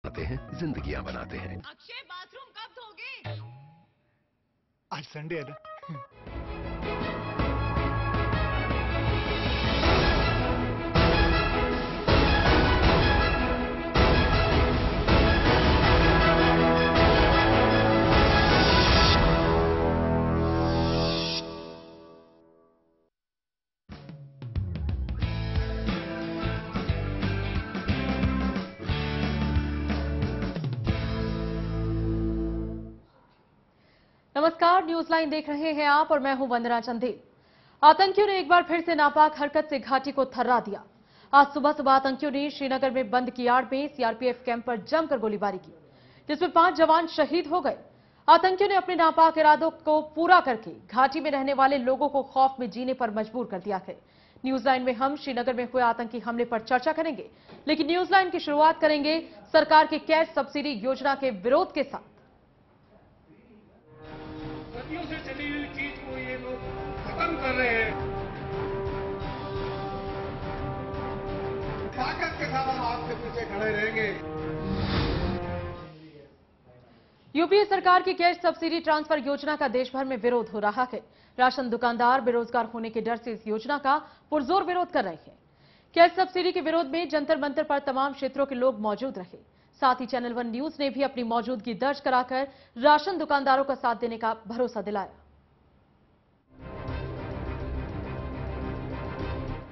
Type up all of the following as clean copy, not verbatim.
बनाते हैं, जिंदगियां बनाते हैं। अक्षय, बाथरूम कब धोगे? आज संडे है ना। नमस्कार, न्यूज लाइन देख रहे हैं आप और मैं हूं वंदना चंदेल। आतंकियों ने एक बार फिर से नापाक हरकत से घाटी को थर्रा दिया। आज सुबह आतंकियों ने श्रीनगर में बंद की आड़ में सीआरपीएफ कैंप पर जमकर गोलीबारी की, जिसमें 5 जवान शहीद हो गए। आतंकियों ने अपने नापाक इरादों को पूरा करके घाटी में रहने वाले लोगों को खौफ में जीने पर मजबूर कर दिया है। न्यूज लाइन में हम श्रीनगर में हुए आतंकी हमले पर चर्चा करेंगे, लेकिन न्यूज लाइन की शुरुआत करेंगे सरकार की कैश सब्सिडी योजना के विरोध के साथ। सदियों से चली हुई चीज को ये लोग खत्म कर रहे हैं। ताकत के साथ हम आपके पीछे खड़े रहेंगे। यूपीए सरकार की कैश सब्सिडी ट्रांसफर योजना का देश भर में विरोध हो रहा है। राशन दुकानदार बेरोजगार होने के डर से इस योजना का पुरजोर विरोध कर रहे हैं। कैश सब्सिडी के विरोध में जंतर मंतर पर तमाम क्षेत्रों के लोग मौजूद रहे। साथ ही चैनल वन न्यूज ने भी अपनी मौजूदगी दर्ज कराकर राशन दुकानदारों का साथ देने का भरोसा दिलाया।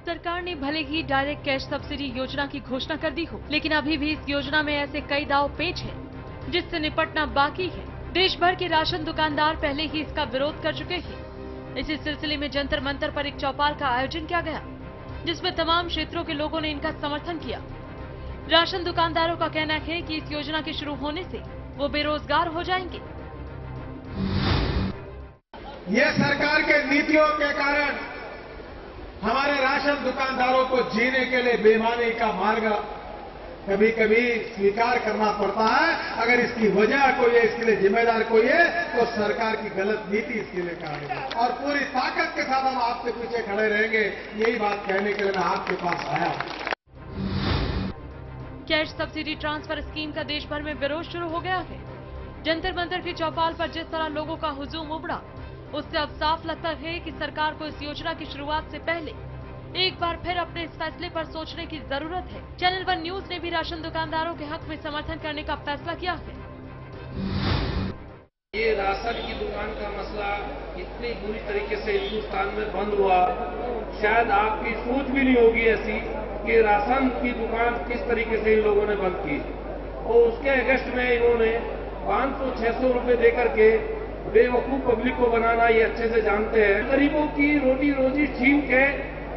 सरकार ने भले ही डायरेक्ट कैश सब्सिडी योजना की घोषणा कर दी हो, लेकिन अभी भी इस योजना में ऐसे कई दांव पेच हैं जिससे निपटना बाकी है। देश भर के राशन दुकानदार पहले ही इसका विरोध कर चुके हैं। इसी सिलसिले में जंतर मंतर पर एक चौपाल का आयोजन किया गया, जिसमें तमाम क्षेत्रों के लोगों ने इनका समर्थन किया। राशन दुकानदारों का कहना है कि इस योजना के शुरू होने से वो बेरोजगार हो जाएंगे। ये सरकार के नीतियों के कारण हमारे राशन दुकानदारों को जीने के लिए बेईमानी का मार्ग कभी कभी स्वीकार करना पड़ता है। अगर इसकी वजह कोई है, इसके लिए जिम्मेदार कोई है, तो सरकार की गलत नीति इसके लिए कारण है। और पूरी ताकत के साथ हम आपके पीछे खड़े रहेंगे। यही बात कहने के लिए मैं आपके पास आया हूं। कैश सब्सिडी ट्रांसफर स्कीम का देश भर में विरोध शुरू हो गया है। जंतर मंतर की चौपाल पर जिस तरह लोगों का हुजूम उमड़ा, उससे अब साफ लगता है कि सरकार को इस योजना की शुरुआत से पहले एक बार फिर अपने इस फैसले पर सोचने की जरूरत है। चैनल वन न्यूज ने भी राशन दुकानदारों के हक में समर्थन करने का फैसला किया है। ये राशन की दुकान का मसला इतनी बुरी तरीके से हिंदुस्तान में बंद हुआ, शायद आपकी सोच भी नहीं होगी ऐसी कि राशन की दुकान किस तरीके से इन लोगों ने बंद की। और उसके अगस्त में इन्होंने 500-600 रुपए देकर के बेवकूफ पब्लिक को बनाना ये अच्छे से जानते हैं। गरीबों की रोटी रोजी छीन के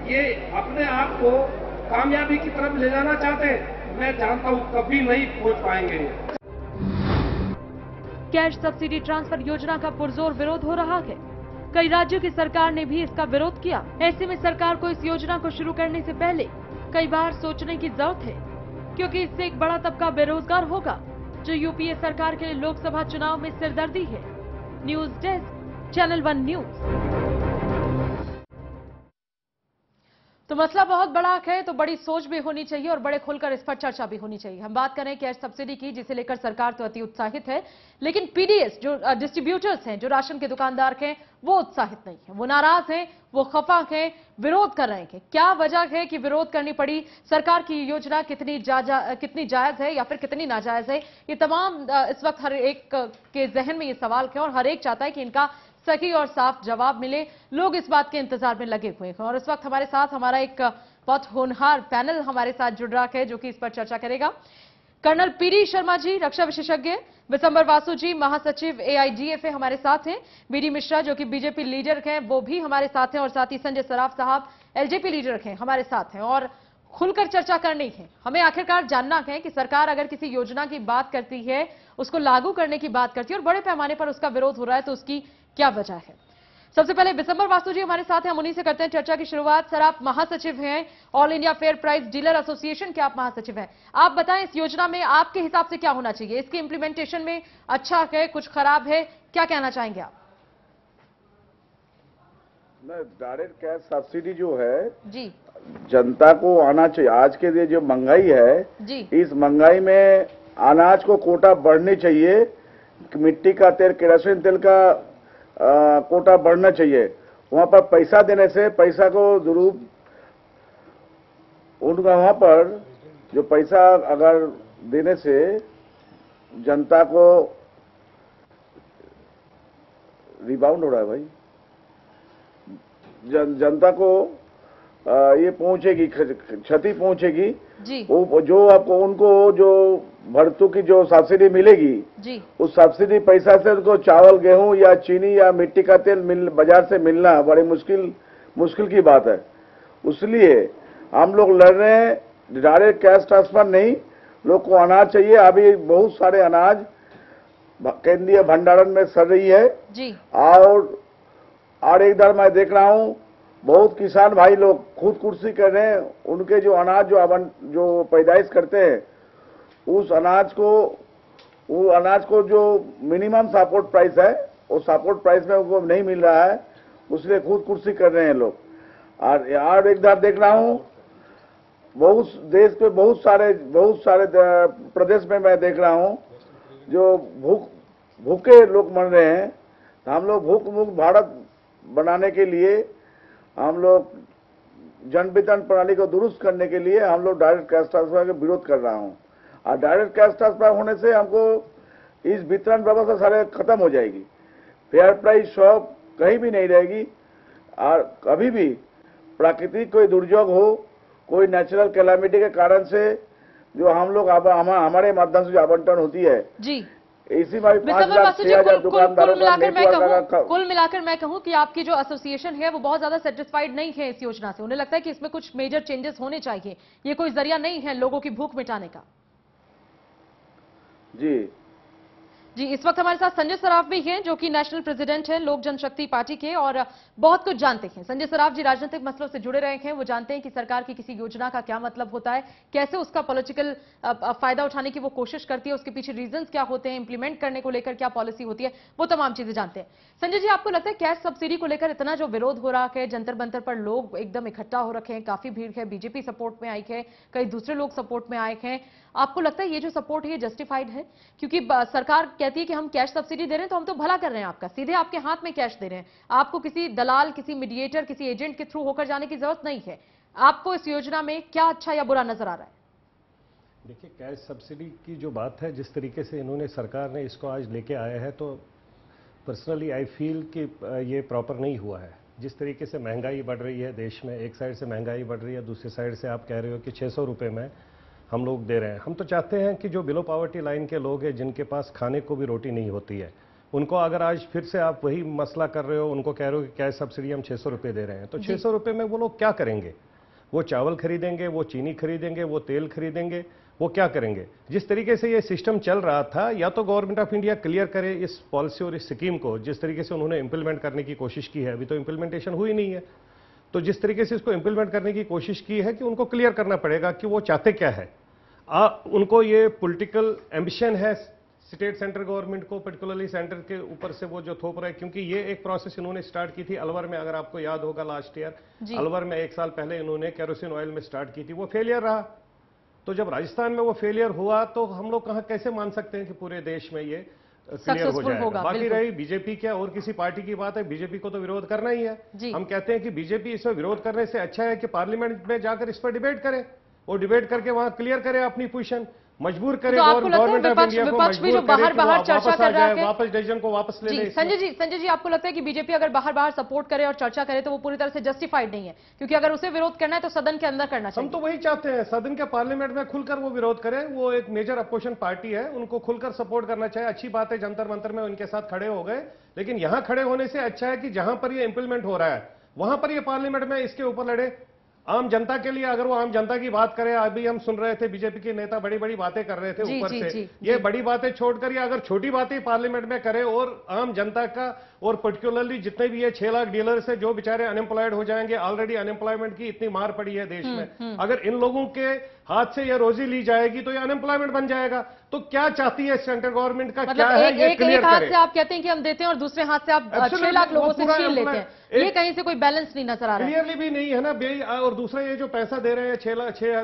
ये अपने आप को कामयाबी की तरफ ले जाना चाहते हैं। मैं जानता हूं कभी नहीं पहुंच पाएंगे। कैश सब्सिडी ट्रांसफर योजना का पुरजोर विरोध हो रहा है। कई राज्यों की सरकार ने भी इसका विरोध किया। ऐसे में सरकार को इस योजना को शुरू करने से पहले कई बार सोचने की जरूरत है, क्योंकि इससे एक बड़ा तबका बेरोजगार होगा, जो यूपीए सरकार के लिए लोकसभा चुनाव में सिरदर्दी है। News desk, channel one news. तो मसला बहुत बड़ा है, तो बड़ी सोच भी होनी चाहिए और बड़े खुलकर इस पर चर्चा भी होनी चाहिए। हम बात करें कैश सब्सिडी की, जिसे लेकर सरकार तो अति उत्साहित है, लेकिन पीडीएस जो डिस्ट्रीब्यूटर्स हैं, जो राशन के दुकानदार हैं, वो उत्साहित नहीं है। वो नाराज हैं, वो खफा हैं, विरोध कर रहे हैं। क्या वजह है कि विरोध करनी पड़ी? सरकार की योजना कितनी जायज है या फिर कितनी नाजायज है? ये तमाम इस वक्त हर एक के जहन में ये सवाल है और हर एक चाहता है कि इनका सही और साफ जवाब मिले। लोग इस बात के इंतजार में लगे हुए हैं और इस वक्त हमारे साथ हमारा एक बहुत होनहार पैनल हमारे साथ जुड़ रहा है, जो कि इस पर चर्चा करेगा। कर्नल पीडी शर्मा जी, रक्षा विशेषज्ञ, विशंबर वासु जी, महासचिव एआईडीएफ हमारे साथ हैं। बीडी मिश्रा, जो कि बीजेपी लीडर हैं, वो भी हमारे साथ हैं और साथ ही संजय सराफ साहब, एलजेपी लीडर हैं, हमारे साथ हैं। और खुलकर चर्चा करनी है, हमें आखिरकार जानना है कि सरकार अगर किसी योजना की बात करती है, उसको लागू करने की बात करती है और बड़े पैमाने पर उसका विरोध हो रहा है, तो उसकी क्या वजह है। सबसे पहले विशंबर वासु जी हमारे साथ हैं, हम उन्हीं से करते हैं चर्चा की शुरुआत। सर, आप महासचिव हैं all India fair price dealer association के, आप महासचिव हैं। आप बताएं, इस योजना में आपके हिसाब से क्या होना चाहिए? इसके इंप्लीमेंटेशन में अच्छा है, कुछ खराब है, क्या कहना चाहेंगे आप? डायरेक्ट कैश सब्सिडी जो है जी, जनता को आना चाहिए। आज के लिए जो महंगाई है जी, इस महंगाई में अनाज को कोटा बढ़नी चाहिए, मिट्टी का तेल, केरोसिन तेल का कोटा बढ़ना चाहिए। वहां पर पैसा देने से, पैसा को जरूर उनका वहां पर जो पैसा अगर देने से जनता को रिबाउंड हो रहा है भाई, जनता को ये पहुंचेगी, क्षति पहुंचेगी जी। वो जो आपको उनको जो भर्तू की जो सब्सिडी मिलेगी जी, उस सब्सिडी पैसा से उनको चावल, गेहूं या चीनी या मिट्टी का तेल बाजार से मिलना बड़ी मुश्किल की बात है। इसलिए हम लोग लड़ रहे हैं, डायरेक्ट कैश ट्रांसफर नहीं, लोग को अनाज चाहिए। अभी बहुत सारे अनाज केंद्रीय भंडारण में सड़ रही है जी। और एक बार मैं देख रहा हूं बहुत किसान भाई लोग खुद कुर्सी कर रहे हैं, उनके जो अनाज जो पैदाइश करते हैं उस अनाज को जो मिनिमम सपोर्ट प्राइस है वो सपोर्ट प्राइस में उनको नहीं मिल रहा है, उसलिए खुद कुर्सी कर रहे हैं लोग। और एक बार देख रहा हूं देश के बहुत सारे प्रदेश में मैं देख रहा हूं जो भूखे लोग मर रहे हैं। तो हम लोग भूख मुक्त भारत बनाने के लिए, हम लोग जन वितरण प्रणाली को दुरुस्त करने के लिए हम लोग डायरेक्ट कैश ट्रांसफर का विरोध कर रहा हूं। और डायरेक्ट कैश ट्रांसफर होने से हमको इस वितरण व्यवस्था सारे खत्म हो जाएगी, फेयर प्राइस शॉप कहीं भी नहीं रहेगी। और कभी भी प्राकृतिक कोई दुर्योग हो, कोई नेचुरल कैलामिटी के कारण से जो हम लोग हमारे माध्यम से जो आवंटन होती है जी, इसी में 5 लाख 6,000 दुकानदारों का कुल मिलाकर मैं कहूं कि आपकी जो एसोसिएशन है वो बहुत ज्यादा सेटिस्फाइड नहीं है इस योजना से। उन्हें लगता है कि इसमें कुछ मेजर चेंजेस होने चाहिए, ये कोई जरिया नहीं है लोगों की भूख मिटाने का। जी, इस वक्त हमारे साथ संजय सराफ भी हैं जो कि नेशनल प्रेसिडेंट हैं लोक जनशक्ति पार्टी के और बहुत कुछ जानते हैं। संजय सराफ जी राजनीतिक मसलों से जुड़े रहे हैं, वो जानते हैं कि सरकार की किसी योजना का क्या मतलब होता है, कैसे उसका पॉलिटिकल फायदा उठाने की वो कोशिश करती है, उसके पीछे रीजंस क्या होते हैं, इंप्लीमेंट करने को लेकर क्या पॉलिसी होती है, वो तमाम चीजें जानते हैं। संजय जी, आपको लगता है कैश सब्सिडी को लेकर इतना जो विरोध हो रहा है, जंतर मंतर पर लोग एकदम इकट्ठा हो रखे हैं, काफी भीड़ है, बीजेपी सपोर्ट में आई है, कई दूसरे लोग सपोर्ट में आए हैं, आपको लगता है ये जो सपोर्ट है ये जस्टिफाइड है? क्योंकि सरकार कहती है कि हम कैश सब्सिडी दे रहे हैं तो हम तो भला कर रहे हैं आपका, सीधे आपके हाथ में कैश दे रहे हैं, आपको किसी दलाल, किसी मीडिएटर, किसी एजेंट के थ्रू होकर जाने की जरूरत नहीं है। आपको इस योजना में क्या अच्छा या बुरा नजर आ रहा है? देखिए, कैश सब्सिडी की जो बात है, जिस तरीके से इन्होंने सरकार ने इसको आज लेके आया है, तो पर्सनली आई फील कि ये प्रॉपर नहीं हुआ है। जिस तरीके से महंगाई बढ़ रही है देश में, एक साइड से महंगाई बढ़ रही है, दूसरी साइड से आप कह रहे हो कि 600 रुपये में हम लोग दे रहे हैं। हम तो चाहते हैं कि जो बिलो पॉवर्टी लाइन के लोग हैं, जिनके पास खाने को भी रोटी नहीं होती है, उनको अगर आज फिर से आप वही मसला कर रहे हो, उनको कह रहे हो कि कैश सब्सिडी हम 600 रुपये दे रहे हैं, तो 600 रुपये में वो लोग क्या करेंगे? वो चावल खरीदेंगे, वो चीनी खरीदेंगे, वो तेल खरीदेंगे, वो क्या करेंगे? जिस तरीके से ये सिस्टम चल रहा था, या तो गवर्नमेंट ऑफ इंडिया क्लियर करे इस पॉलिसी और इस स्कीम को, जिस तरीके से उन्होंने इंप्लीमेंट करने की कोशिश की है, अभी तो इंप्लीमेंटेशन हुई नहीं है, तो जिस तरीके से इसको इंप्लीमेंट करने की कोशिश की है कि उनको क्लियर करना पड़ेगा कि वो चाहते क्या है। उनको ये पॉलिटिकल एम्बिशन है स्टेट सेंट्रल गवर्नमेंट को, पर्टिकुलरली सेंटर के ऊपर से वो जो थोप रहा है, क्योंकि ये एक प्रोसेस इन्होंने स्टार्ट की थी अलवर में, अगर आपको याद होगा लास्ट ईयर, अलवर में 1 साल पहले इन्होंने केरोसिन ऑयल में स्टार्ट की थी, वो फेलियर रहा। तो जब राजस्थान में वो फेलियर हुआ तो हम लोग कैसे मान सकते हैं कि पूरे देश में ये क्लियर हो जाएगा? बाकी रही बीजेपी क्या और किसी पार्टी की बात है, बीजेपी को तो विरोध करना ही है। हम कहते हैं कि बीजेपी इसमें विरोध करने से अच्छा है कि पार्लियामेंट में जाकर इस पर डिबेट करें, और डिबेट करके वहां क्लियर करे अपनी पोजीशन, मजबूर करे गवर्नमेंट ऑफ इंडिया को, मजबूर करे बाहर चर्चा कर रहा है, वापस डिसीजन को वापस ले ले। संजय जी, आपको लगता है कि बीजेपी अगर बाहर सपोर्ट करे और चर्चा करे तो वो पूरी तरह से जस्टिफाइड नहीं है? क्योंकि अगर उसे विरोध करना है तो सदन के अंदर करना चाहिए। हम तो वही चाहते हैं, सदन के पार्लियामेंट में खुलकर वो विरोध करें। वो एक मेजर अपोजिशन पार्टी है, उनको खुलकर सपोर्ट करना चाहिए। अच्छी बात है, जंतर मंतर में उनके साथ खड़े हो गए, लेकिन यहां खड़े होने से अच्छा है कि जहां पर ये इंप्लीमेंट हो रहा है वहां पर ये पार्लियामेंट में इसके ऊपर लड़े, आम जनता के लिए। अगर वो आम जनता की बात करें, अभी हम सुन रहे थे बीजेपी के नेता बड़ी बड़ी बातें कर रहे थे ऊपर से, ये बड़ी बातें छोड़कर ये अगर छोटी बातें पार्लियामेंट में करे और आम जनता का, और पर्टिकुलरली जितने भी ये 6 लाख डीलर्स है जो बेचारे अनएम्प्लॉयड हो जाएंगे, ऑलरेडी अनएम्प्लॉयमेंट की इतनी मार पड़ी है देश में, अगर इन लोगों के हाथ से ये रोजी ली जाएगी तो ये अनएम्प्लॉयमेंट बन जाएगा। तो क्या चाहती है सेंट्रल गवर्नमेंट का, मतलब क्या है ये क्लियर एक हाथ करें। से आप कहते हैं कि हम देते हैं और दूसरे हाथ से आप 6 लाख लोगों से छीन लेते हैं, ये कहीं से कोई बैलेंस नहीं नजर आ रहा है। क्लियरली भी नहीं है ना। और दूसरा ये जो पैसा दे रहे हैं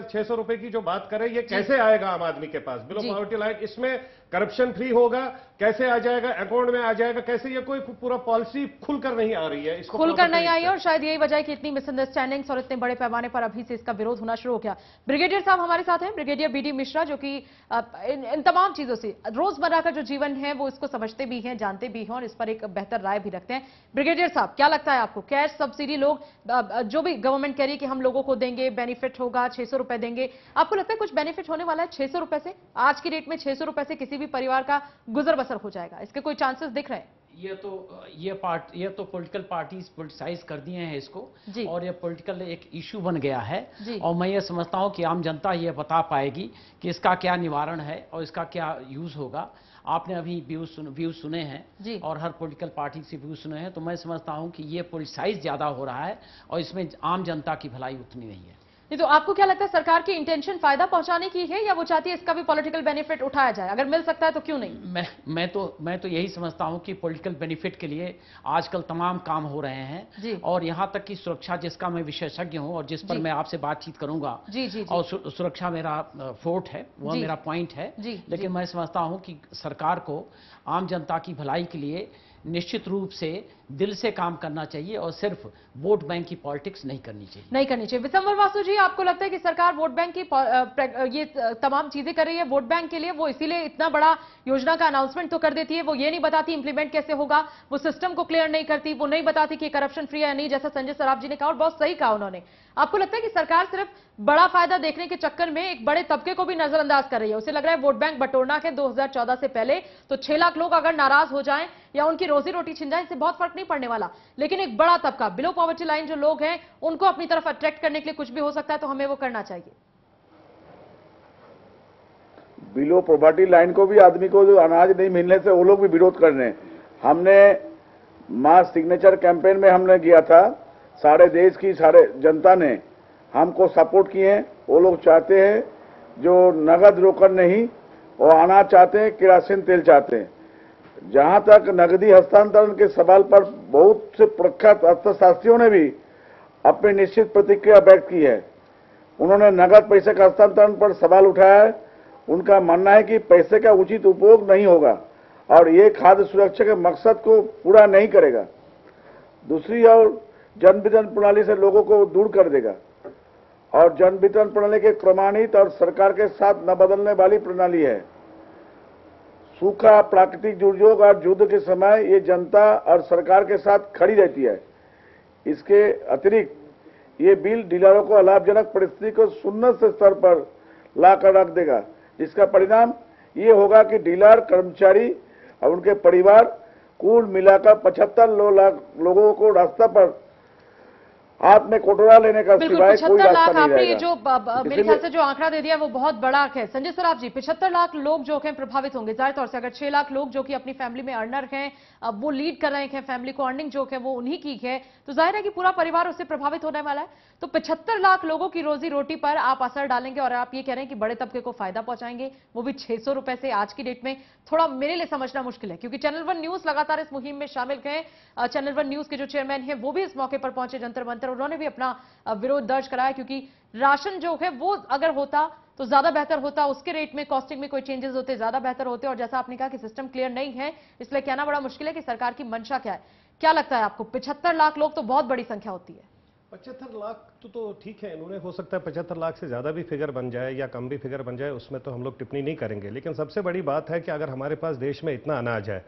600 रुपए की जो बात करें, ये कैसे आएगा आम आदमी के पास बिलो पॉवर्टी लाइन? इसमें करप्शन फ्री होगा, कैसे आ जाएगा, अकाउंट में आ जाएगा कैसे? ये कोई पूरा पॉलिसी खुलकर नहीं आ रही है, इसको खुलकर नहीं आई है और शायद यही वजह है कि इतनी मिसअंडरस्टैंडिंग्स और इतने बड़े पैमाने पर अभी से इसका विरोध होना शुरू हो गया। ब्रिगेडियर साहब हमारे साथ हैं, ब्रिगेडियर बीडी मिश्रा, जो कि इन तमाम चीजों से रोजमर्रा का जो जीवन है वो इसको समझते भी हैं, जानते भी हैं और इस पर एक बेहतर राय भी रखते हैं। ब्रिगेडियर साहब, क्या लगता है आपको, कैश सब्सिडी लोग जो भी गवर्नमेंट कह रही है कि हम लोगों को देंगे, बेनिफिट होगा, 600 रुपए देंगे, आपको लगता है कुछ बेनिफिट होने वाला है 600 रुपए से? आज की डेट में 600 रुपए से किसी भी परिवार का गुजर बसर हो जाएगा, इसके कोई चांसेस दिख रहे हैं? ये तो पॉलिटिकल पार्टीज पॉलिटिसाइज कर दिए हैं इसको, और ये पॉलिटिकल एक इशू बन गया है। और मैं ये समझता हूं कि आम जनता ये बता पाएगी कि इसका क्या निवारण है और इसका क्या यूज होगा। आपने अभी व्यूज सुने हैं और हर पॉलिटिकल पार्टी से व्यूज सुने हैं, तो मैं समझता हूं कि ये पॉलिटिसाइज ज्यादा हो रहा है और इसमें आम जनता की भलाई उतनी नहीं है। नहीं तो आपको क्या लगता है, सरकार की इंटेंशन फायदा पहुंचाने की है या वो चाहती है इसका भी पॉलिटिकल बेनिफिट उठाया जाए? अगर मिल सकता है तो क्यों नहीं? मैं तो यही समझता हूं कि पॉलिटिकल बेनिफिट के लिए आजकल तमाम काम हो रहे हैं और यहां तक कि सुरक्षा, जिसका मैं विशेषज्ञ हूं और जिस पर मैं आपसे बातचीत करूंगा, और सुरक्षा मेरा फोर्ट है, वह मेरा पॉइंट है। लेकिन मैं समझता हूं कि सरकार को आम जनता की भलाई के लिए निश्चित रूप से दिल से काम करना चाहिए और सिर्फ वोट बैंक की पॉलिटिक्स नहीं करनी चाहिए। विशंबर वासु जी, आपको लगता है कि सरकार वोट बैंक की ये तमाम चीजें कर रही है वोट बैंक के लिए? वो इसीलिए इतना बड़ा योजना का अनाउंसमेंट तो कर देती है, वो ये नहीं बताती इंप्लीमेंट कैसे होगा, वो सिस्टम को क्लियर नहीं करती, वो नहीं बताती कि करप्शन फ्री है या नहीं, जैसा संजय सराफ जी ने कहा और बहुत सही कहा उन्होंने। आपको लगता है कि सरकार सिर्फ बड़ा फायदा देखने के चक्कर में एक बड़े तबके को भी नजरअंदाज कर रही है? उसे लग रहा है वोट बैंक बटोरना है 2014 से पहले, तो 6 लाख लोग अगर नाराज हो जाएं या उनकी रोजी रोटी छिन जाए, इससे बहुत फर्क नहीं पड़ने वाला, लेकिन एक बड़ा तबका, बिलो पॉवर्टी लाइन जो लोग हैं, उनको अपनी तरफ अट्रैक्ट करने के लिए कुछ भी हो सकता है, तो हमें वो करना चाहिए। बिलो पॉवर्टी लाइन को भी, आदमी को जो अनाज नहीं मिलने से वो लोग भी विरोध कर रहे हैं। हमने मास सिग्नेचर कैंपेन में हमने किया था, सारे देश की सारे जनता ने हमको सपोर्ट किए हैं। वो लोग चाहते हैं जो नगद रोकड़ नहीं, वो अनाज चाहते हैं, केरोसिन तेल चाहते हैं। जहां तक नगदी हस्तांतरण के सवाल पर बहुत से प्रख्यात अर्थशास्त्रियों ने भी अपनी निश्चित प्रतिक्रिया व्यक्त की है। उन्होंने नगद पैसे का हस्तांतरण पर सवाल उठाया है। उनका मानना है कि पैसे का उचित उपयोग नहीं होगा और ये खाद्य सुरक्षा के मकसद को पूरा नहीं करेगा। दूसरी ओर जन वितरण प्रणाली से लोगों को दूर कर देगा और जन वितरण प्रणाली के प्रमाणित और सरकार के साथ न बदलने वाली प्रणाली है। सूखा, प्राकृतिक दुर्योग और युद्ध के समय ये जनता और सरकार के साथ खड़ी रहती है। इसके अतिरिक्त ये बिल डीलरों को अलाभजनक परिस्थिति को शून्य से स्तर पर लाकर रख देगा, जिसका परिणाम ये होगा कि डीलर, कर्मचारी और उनके परिवार कुल मिलाकर 75 लाख लोगों को रास्ता पर हाथ में कोटरा लेने का सिवाय कोई रास्ता नहीं रहेगा। ये जो मेरे ख्याल से जो आंकड़ा दे दिया वो बहुत बड़ा है। संजय सराफ जी, 75 लाख लोग जो हैं प्रभावित होंगे। जाहिर तौर से अगर 6 लाख लोग जो कि अपनी फैमिली में अर्नर हैं, वो लीड कर रहे हैं फैमिली को, अर्निंग जो है वो उन्हीं की है, तो जाहिर है कि पूरा परिवार उससे प्रभावित होने वाला है। तो 75 लाख लोगों की रोजी रोटी पर आप असर डालेंगे और आप ये कह रहे हैं कि बड़े तबके को फायदा पहुंचाएंगे, वो भी 600 रुपए से। आज की डेट में थोड़ा मेरे लिए समझना मुश्किल है, क्योंकि चैनल 1 न्यूज लगातार इस मुहिम में शामिल हैं। चैनल 1 न्यूज के जो चेयरमैन हैं वो भी इस मौके पर पहुंचे जंतर मंतर, उन्होंने भी अपना विरोध दर्ज कराया, क्योंकि राशन जो है वो अगर होता तो ज्यादा बेहतर होता, उसके रेट में, कॉस्टिंग में कोई चेंजेस होते, ज्यादा बेहतर होते। और जैसा आपने कहा कि सिस्टम क्लियर नहीं है, इसलिए कहना बड़ा मुश्किल है कि सरकार की मंशा क्या है। क्या लगता है आपको, 75 लाख लोग तो बहुत बड़ी संख्या होती है? 75 लाख तो ठीक है, इन्होंने हो सकता है 75 लाख से ज्यादा भी फिगर बन जाए या कम भी फिगर बन जाए, उसमें तो हम लोग टिप्पणी नहीं करेंगे। लेकिन सबसे बड़ी बात है कि अगर हमारे पास देश में इतना अनाज है,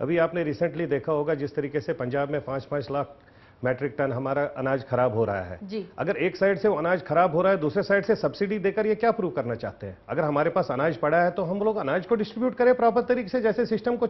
अभी आपने रिसेंटली देखा होगा जिस तरीके से पंजाब में 5-5 लाख मैट्रिक टन हमारा अनाज खराब हो रहा है। अगर एक साइड से वो अनाज खराब हो रहा है, दूसरे साइड से सब्सिडी देकर ये क्या प्रूव करना चाहते हैं? अगर हमारे पास अनाज पड़ा है तो हम लोग अनाज को डिस्ट्रीब्यूट करें प्रॉपर तरीके से, जैसे सिस्टम को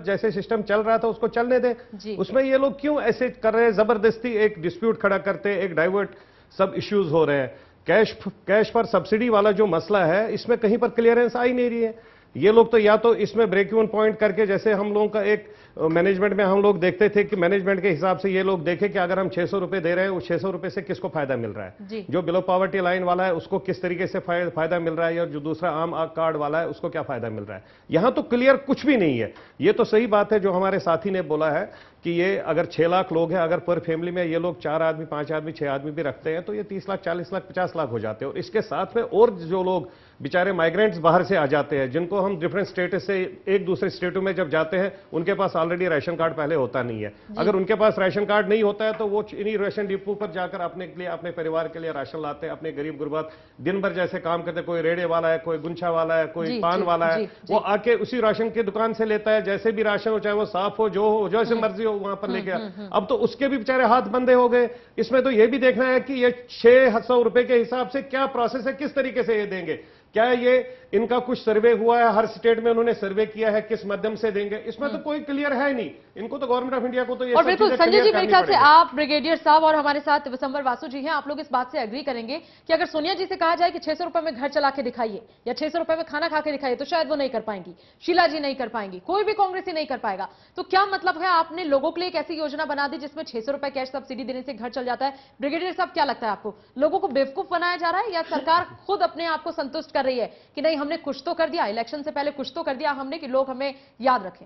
जैसे सिस्टम चल रहा था उसको चलने दें। उसमें ये लोग क्यों ऐसे कर रहे हैं? जबरदस्ती एक डिस्प्यूट खड़ा करते, एक डाइवर्ट, सब इश्यूज हो रहे हैं। कैश पर सब्सिडी वाला जो मसला है, इसमें कहीं पर क्लियरेंस आ ही नहीं रही है। ये लोग तो या तो इसमें ब्रेक इवन पॉइंट करके, जैसे हम लोगों का एक मैनेजमेंट में हम लोग देखते थे कि मैनेजमेंट के हिसाब से ये लोग देखें कि अगर हम 600 रुपए दे रहे हैं, उस 600 रुपए से किसको फायदा मिल रहा है, जो बिलो पॉवर्टी लाइन वाला है उसको किस तरीके से फायदा मिल रहा है, और जो दूसरा आम कार्ड वाला है उसको क्या फायदा मिल रहा है। यहां तो क्लियर कुछ भी नहीं है। ये तो सही बात है जो हमारे साथी ने बोला है कि ये अगर 6 लाख लोग हैं, अगर पर फैमिली में ये लोग 4 आदमी, 5 आदमी, 6 आदमी भी रखते हैं तो ये 30 लाख, 40 लाख, 50 लाख हो जाते हैं। और इसके साथ में और जो लोग बेचारे माइग्रेंट्स बाहर से आ जाते हैं, जिनको हम डिफरेंट स्टेटस से एक दूसरे स्टेटों में जब जाते हैं, उनके पास ऑलरेडी राशन कार्ड पहले होता नहीं है। अगर उनके पास राशन कार्ड नहीं होता है तो वो इन्हीं राशन डिपो पर जाकर अपने लिए, अपने परिवार के लिए राशन लाते हैं। अपने गरीब गुरबात दिन भर जैसे काम करते हैं, कोई रेड़े वाला है, कोई गुंछा वाला है, कोई पान वाला है, वो आके उसी राशन की दुकान से लेता है। जैसे भी राशन हो, चाहे वो साफ हो, जो हो, जैसे मर्जी हो, वहां पर लेके अब तो उसके भी बेचारे हाथ बंधे हो गए। इसमें तो ये भी देखना है कि ये 600 रुपए के हिसाब से क्या प्रोसेस है, किस तरीके से ये देंगे। क्या ये इनका कुछ सर्वे हुआ है, हर स्टेट में उन्होंने सर्वे किया है, किस माध्यम से देंगे, इसमें तो कोई क्लियर है नहीं। इनको तो गवर्नमेंट ऑफ इंडिया को तो ये और बिल्कुल संजय जी, मेरे ख्याल से आप ब्रिगेडियर साहब और हमारे साथ विशंबर वासु जी हैं, आप लोग इस बात से एग्री करेंगे कि अगर सोनिया जी से कहा जाए कि 600 रुपए में घर चला के दिखाइए या 600 रुपए में खाना खा के दिखाइए, तो शायद वो नहीं कर पाएंगी, शीला जी नहीं कर पाएंगी, कोई भी कांग्रेसी नहीं कर पाएगा। तो क्या मतलब है आपने लोगों के लिए एक ऐसी योजना बना दी जिसमें 600 रुपए कैश सब्सिडी देने से घर चल जाता है। ब्रिगेडियर साहब, क्या लगता है आपको, लोगों को बेवकूफ बनाया जा रहा है या सरकार खुद अपने आप को संतुष्ट कर रही है कि नहीं हमने कुछ तो कर दिया, इलेक्शन से पहले कुछ तो कर दिया हमने कि लोग हमें याद रखें।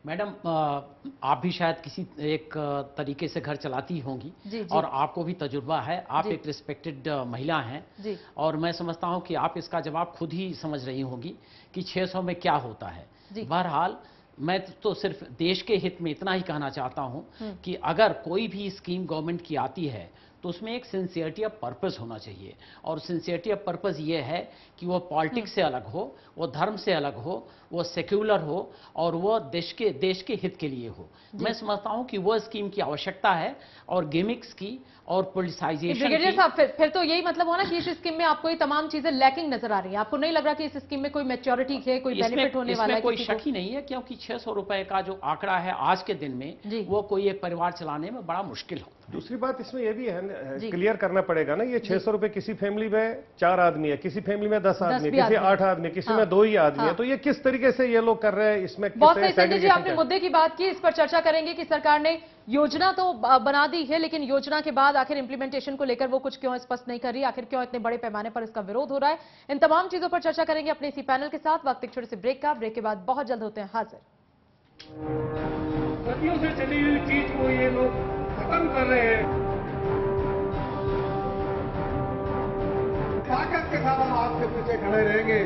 मैडम, आप भी शायद किसी एक तरीके से घर चलाती होंगी और आपको भी तजुर्बा है, आप एक रिस्पेक्टेड महिला हैं और मैं समझता हूं कि आप इसका जवाब खुद ही समझ रही होंगी कि 600 में क्या होता है। बहरहाल मैं तो सिर्फ देश के हित में इतना ही कहना चाहता हूं कि अगर कोई भी स्कीम गवर्नमेंट की आती है तो उसमें एक सिंसियरिटी ऑफ पर्पस होना चाहिए, और सिंसियरिटी ऑफ पर्पस ये है कि वो पॉलिटिक्स से अलग हो, वो धर्म से अलग हो, वो सेक्युलर हो और वो देश के हित के लिए हो। मैं समझता हूं कि वो स्कीम की आवश्यकता है और गिमिक्स की और पॉलिटिसाइजेशन की। ब्रिगेडियर साहब, फिर तो यही मतलब होना कि इस स्कीम में आपको ये तमाम चीजें लैकिंग नजर आ रही है, आपको नहीं लग रहा कि इस स्कीम में कोई मैच्योरिटी है, कोई बेनिफिट होने वाला है? कोई शक ही नहीं है, क्योंकि 600 रुपए का जो आंकड़ा है आज के दिन में, वो कोई एक परिवार चलाने में बड़ा मुश्किल हो। दूसरी बात इसमें यह भी है, क्लियर करना पड़ेगा ना, ये 600 रुपए किसी फैमिली में 4 आदमी है, किसी फैमिली में 10 आदमी, किसी 8 आदमी, किसी में 2 ही आदमी है, तो ये किस तरीके से ये लोग कर रहे हैं, इसमें बहुत सही संजय जी, आपने मुद्दे की बात की, इस पर चर्चा करेंगे कि सरकार ने योजना तो बना दी है, लेकिन योजना के बाद आखिर इंप्लीमेंटेशन को लेकर वो कुछ क्यों स्पष्ट नहीं कर रही, आखिर क्यों इतने बड़े पैमाने पर इसका विरोध हो रहा है। इन तमाम चीजों पर चर्चा करेंगे अपने इसी पैनल के साथ। वक्त एक छोटे से ब्रेक का, ब्रेक के बाद बहुत जल्द होते हैं हाजिर। सदियों से चली हुई चीज को ये लोग खत्म कर रहे हैं। ताकत के साथ हम आपके पीछे खड़े रहेंगे।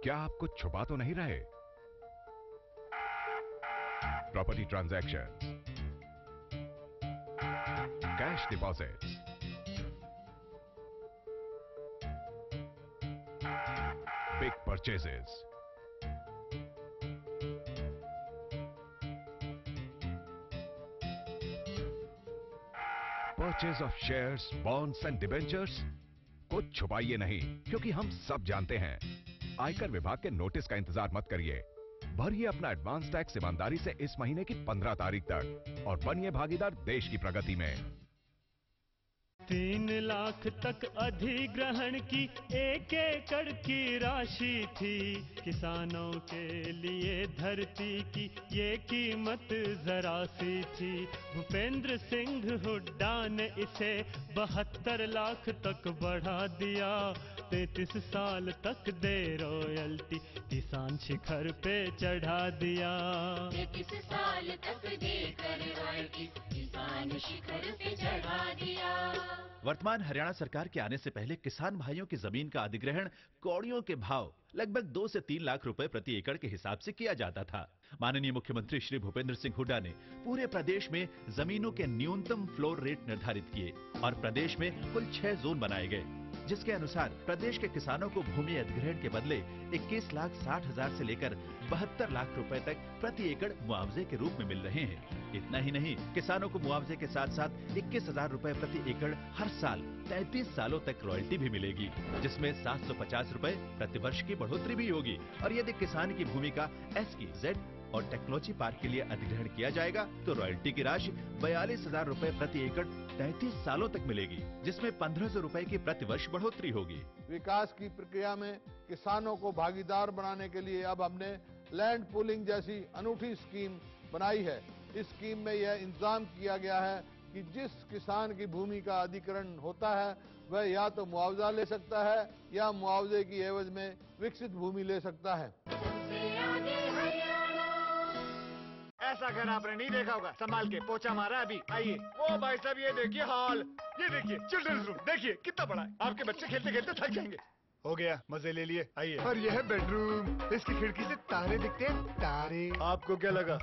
क्या आप कुछ छुपा तो नहीं रहे? Property transaction, cash deposit, big purchases, purchase of shares, bonds and debentures. कुछ छुपाइए नहीं, क्योंकि हम सब जानते हैं। आयकर विभाग के नोटिस का इंतजार मत करिए, भरिए अपना एडवांस टैक्स ईमानदारी से इस महीने की 15 तारीख तक और बनिए भागीदार देश की प्रगति में। 3 लाख तक अधिग्रहण की 1 एकड़ की राशि थी, किसानों के लिए धरती की ये कीमत जरा सी थी। भूपेंद्र सिंह हुड्डा ने इसे 72 लाख तक बढ़ा दिया। 33 साल तक दे रॉयल्टी, किसान शिखर पे चढ़ा दिया। 33 साल तक देकर रॉयल्टी, किसान शिखर पे चढ़ा दिया। वर्तमान हरियाणा सरकार के आने से पहले किसान भाइयों की जमीन का अधिग्रहण कौड़ियों के भाव लगभग 2 से 3 लाख रुपए प्रति एकड़ के हिसाब से किया जाता था। माननीय मुख्यमंत्री श्री भूपेंद्र सिंह हुड्डा ने पूरे प्रदेश में जमीनों के न्यूनतम फ्लोर रेट निर्धारित किए और प्रदेश में कुल 6 जोन बनाए गए, जिसके अनुसार प्रदेश के किसानों को भूमि अधिग्रहण के बदले 21,60,000 से लेकर 72 लाख रुपए तक प्रति एकड़ मुआवजे के रूप में मिल रहे हैं। इतना ही नहीं, किसानों को मुआवजे के साथ साथ 21,000 रुपए प्रति एकड़ हर साल 33 सालों तक रॉयल्टी भी मिलेगी, जिसमें 750 रुपए प्रति वर्ष की बढ़ोतरी भी होगी। और यदि किसान की भूमि का SEZ और टेक्नोलॉजी पार्क के लिए अधिग्रहण किया जाएगा तो रॉयल्टी की राशि 42,000 रुपए प्रति एकड़ 33 सालों तक मिलेगी, जिसमें 1,500 रुपए की प्रतिवर्ष बढ़ोतरी होगी। विकास की प्रक्रिया में किसानों को भागीदार बनाने के लिए अब हमने लैंड पूलिंग जैसी अनूठी स्कीम बनाई है। इस स्कीम में यह इंतजाम किया गया है कि जिस किसान की भूमि का अधिग्रहण होता है वह या तो मुआवजा ले सकता है या मुआवजे की एवज में विकसित भूमि ले सकता है। ऐसा घर आपने नहीं देखा होगा, संभाल के पोछा मारा अभी। आइए, ओ भाई साहब ये देखिए हॉल, ये देखिए चिल्ड्रंस रूम, देखिए कितना बड़ा है। आपके बच्चे खेलते खेलते थक जाएंगे। हो गया, मजे ले लिए। आइए। और यह है बेडरूम, इसकी खिड़की से तारे दिखते हैं, तारे। आपको क्या लगा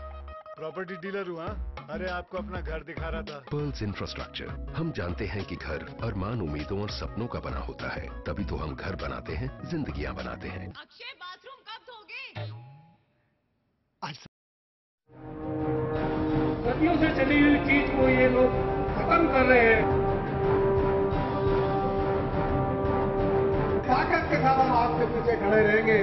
प्रॉपर्टी डीलर हुआ? अरे आपको अपना घर दिखा रहा था। पर्ल्स इंफ्रास्ट्रक्चर, हम जानते हैं कि घर अरमान, उम्मीदों और सपनों का बना होता है, तभी तो हम घर बनाते हैं, जिंदगियां बनाते हैं। अक्षय बाथरूम कब धोगे? सदियों से चली हुई चीज को ये लोग खत्म कर रहे हैं। ताकत के साथ हम आपके पीछे खड़े रहेंगे।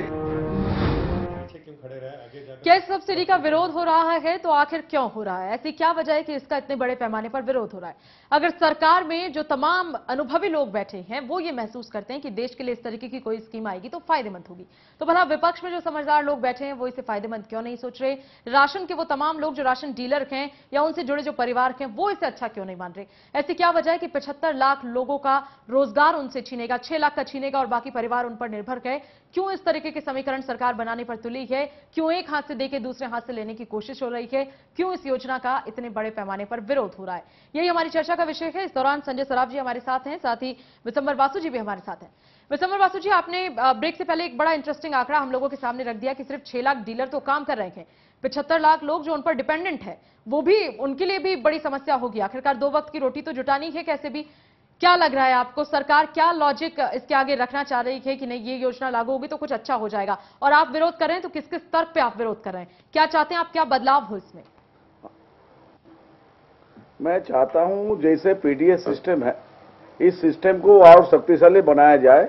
गैस सब्सिडी का विरोध हो रहा है तो आखिर क्यों हो रहा है? ऐसी क्या वजह है कि इसका इतने बड़े पैमाने पर विरोध हो रहा है? अगर सरकार में जो तमाम अनुभवी लोग बैठे हैं वो ये महसूस करते हैं कि देश के लिए इस तरीके की कोई स्कीम आएगी तो फायदेमंद होगी, तो भला विपक्ष में जो समझदार लोग बैठे हैं वो इसे फायदेमंद क्यों नहीं सोच रहे? राशन के वो तमाम लोग जो राशन डीलर हैं या उनसे जुड़े जो परिवार हैं वो इसे अच्छा क्यों नहीं मान रहे? ऐसी क्या वजह है कि 75 लाख लोगों का रोजगार उनसे छीनेगा, 6 लाख का छीनेगा और बाकी परिवार उन पर निर्भर है? क्यों इस तरीके के समीकरण सरकार बनाने पर तुली है? क्यों एक हाथ से देके दूसरे हाथ से लेने की कोशिश हो रही है? क्यों इस योजना का इतने बड़े पैमाने पर विरोध हो रहा है? यही हमारी चर्चा का विषय है। इस दौरान संजय सराफ जी हमारे साथ हैं, साथ ही विशंबर बासु जी भी हमारे साथ हैं। विशंबर बासु जी, आपने ब्रेक से पहले एक बड़ा इंटरेस्टिंग आंकड़ा हम लोगों के सामने रख दिया कि सिर्फ 6 लाख डीलर तो काम कर रहे हैं, 75 लाख लोग जो उन पर डिपेंडेंट है वो भी, उनके लिए भी बड़ी समस्या होगी। आखिरकार 2 वक्त की रोटी तो जुटानी है कैसे भी। क्या लग रहा है आपको, सरकार क्या लॉजिक इसके आगे रखना चाह रही है कि नहीं ये योजना लागू होगी तो कुछ अच्छा हो जाएगा? और आप विरोध कर रहे हैं तो किस किस तर्क पे आप विरोध कर रहे हैं? क्या चाहते हैं आप, क्या बदलाव हो इसमें? मैं चाहता हूं जैसे पीडीएस सिस्टम है, इस सिस्टम को और शक्तिशाली बनाया जाए,